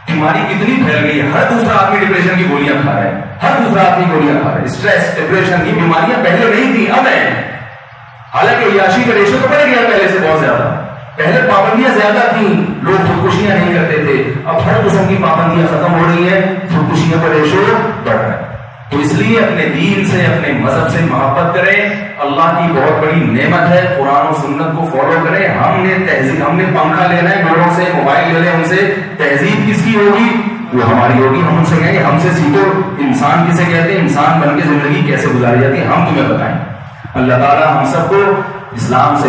بیماری کتنی پھیل گئی ہے، ہر دوسرا آدمی ڈپریشن کی گولیاں کھا رہا ہے، ہر دوسرا آدمی گولیاں کھا رہا ہے۔ اسٹریس، ڈپریشن کی بیماریاں پہلے نہیں تھی، اب ہیں۔ حالانکہ عیاشی کا ریشو تو بڑھ گیا پہلے سے بہت زیادہ، پہلے پابندیاں زیادہ تھیں، لوگ خودکشیاں نہیں کرتے تھے، اب ہر قسم کی پابندیاں ختم ہو رہی ہیں، خودکشیوں کا ریشو بڑھ رہا ہے۔ تو اس لیے اپنے دین سے، اپنے مذہب سے محبت کریں، اللہ کی بہت بڑی نعمت ہے، قرآن و سنت کو فالو کریں۔ ہم نے پنکھا لینا ہے لوگوں سے، موبائل لے لیں ان سے، تہذیب کس کی ہوگی؟ وہ ہماری ہوگی۔ ہم ان سے کہیں گے ہم سے سیکھو انسان کسے کہتے ہیں، انسان بن کے زندگی کیسے گزاری جاتی ہے، ہم تمہیں بتائیں۔ اللہ تعالیٰ ہم سب کو اسلام سے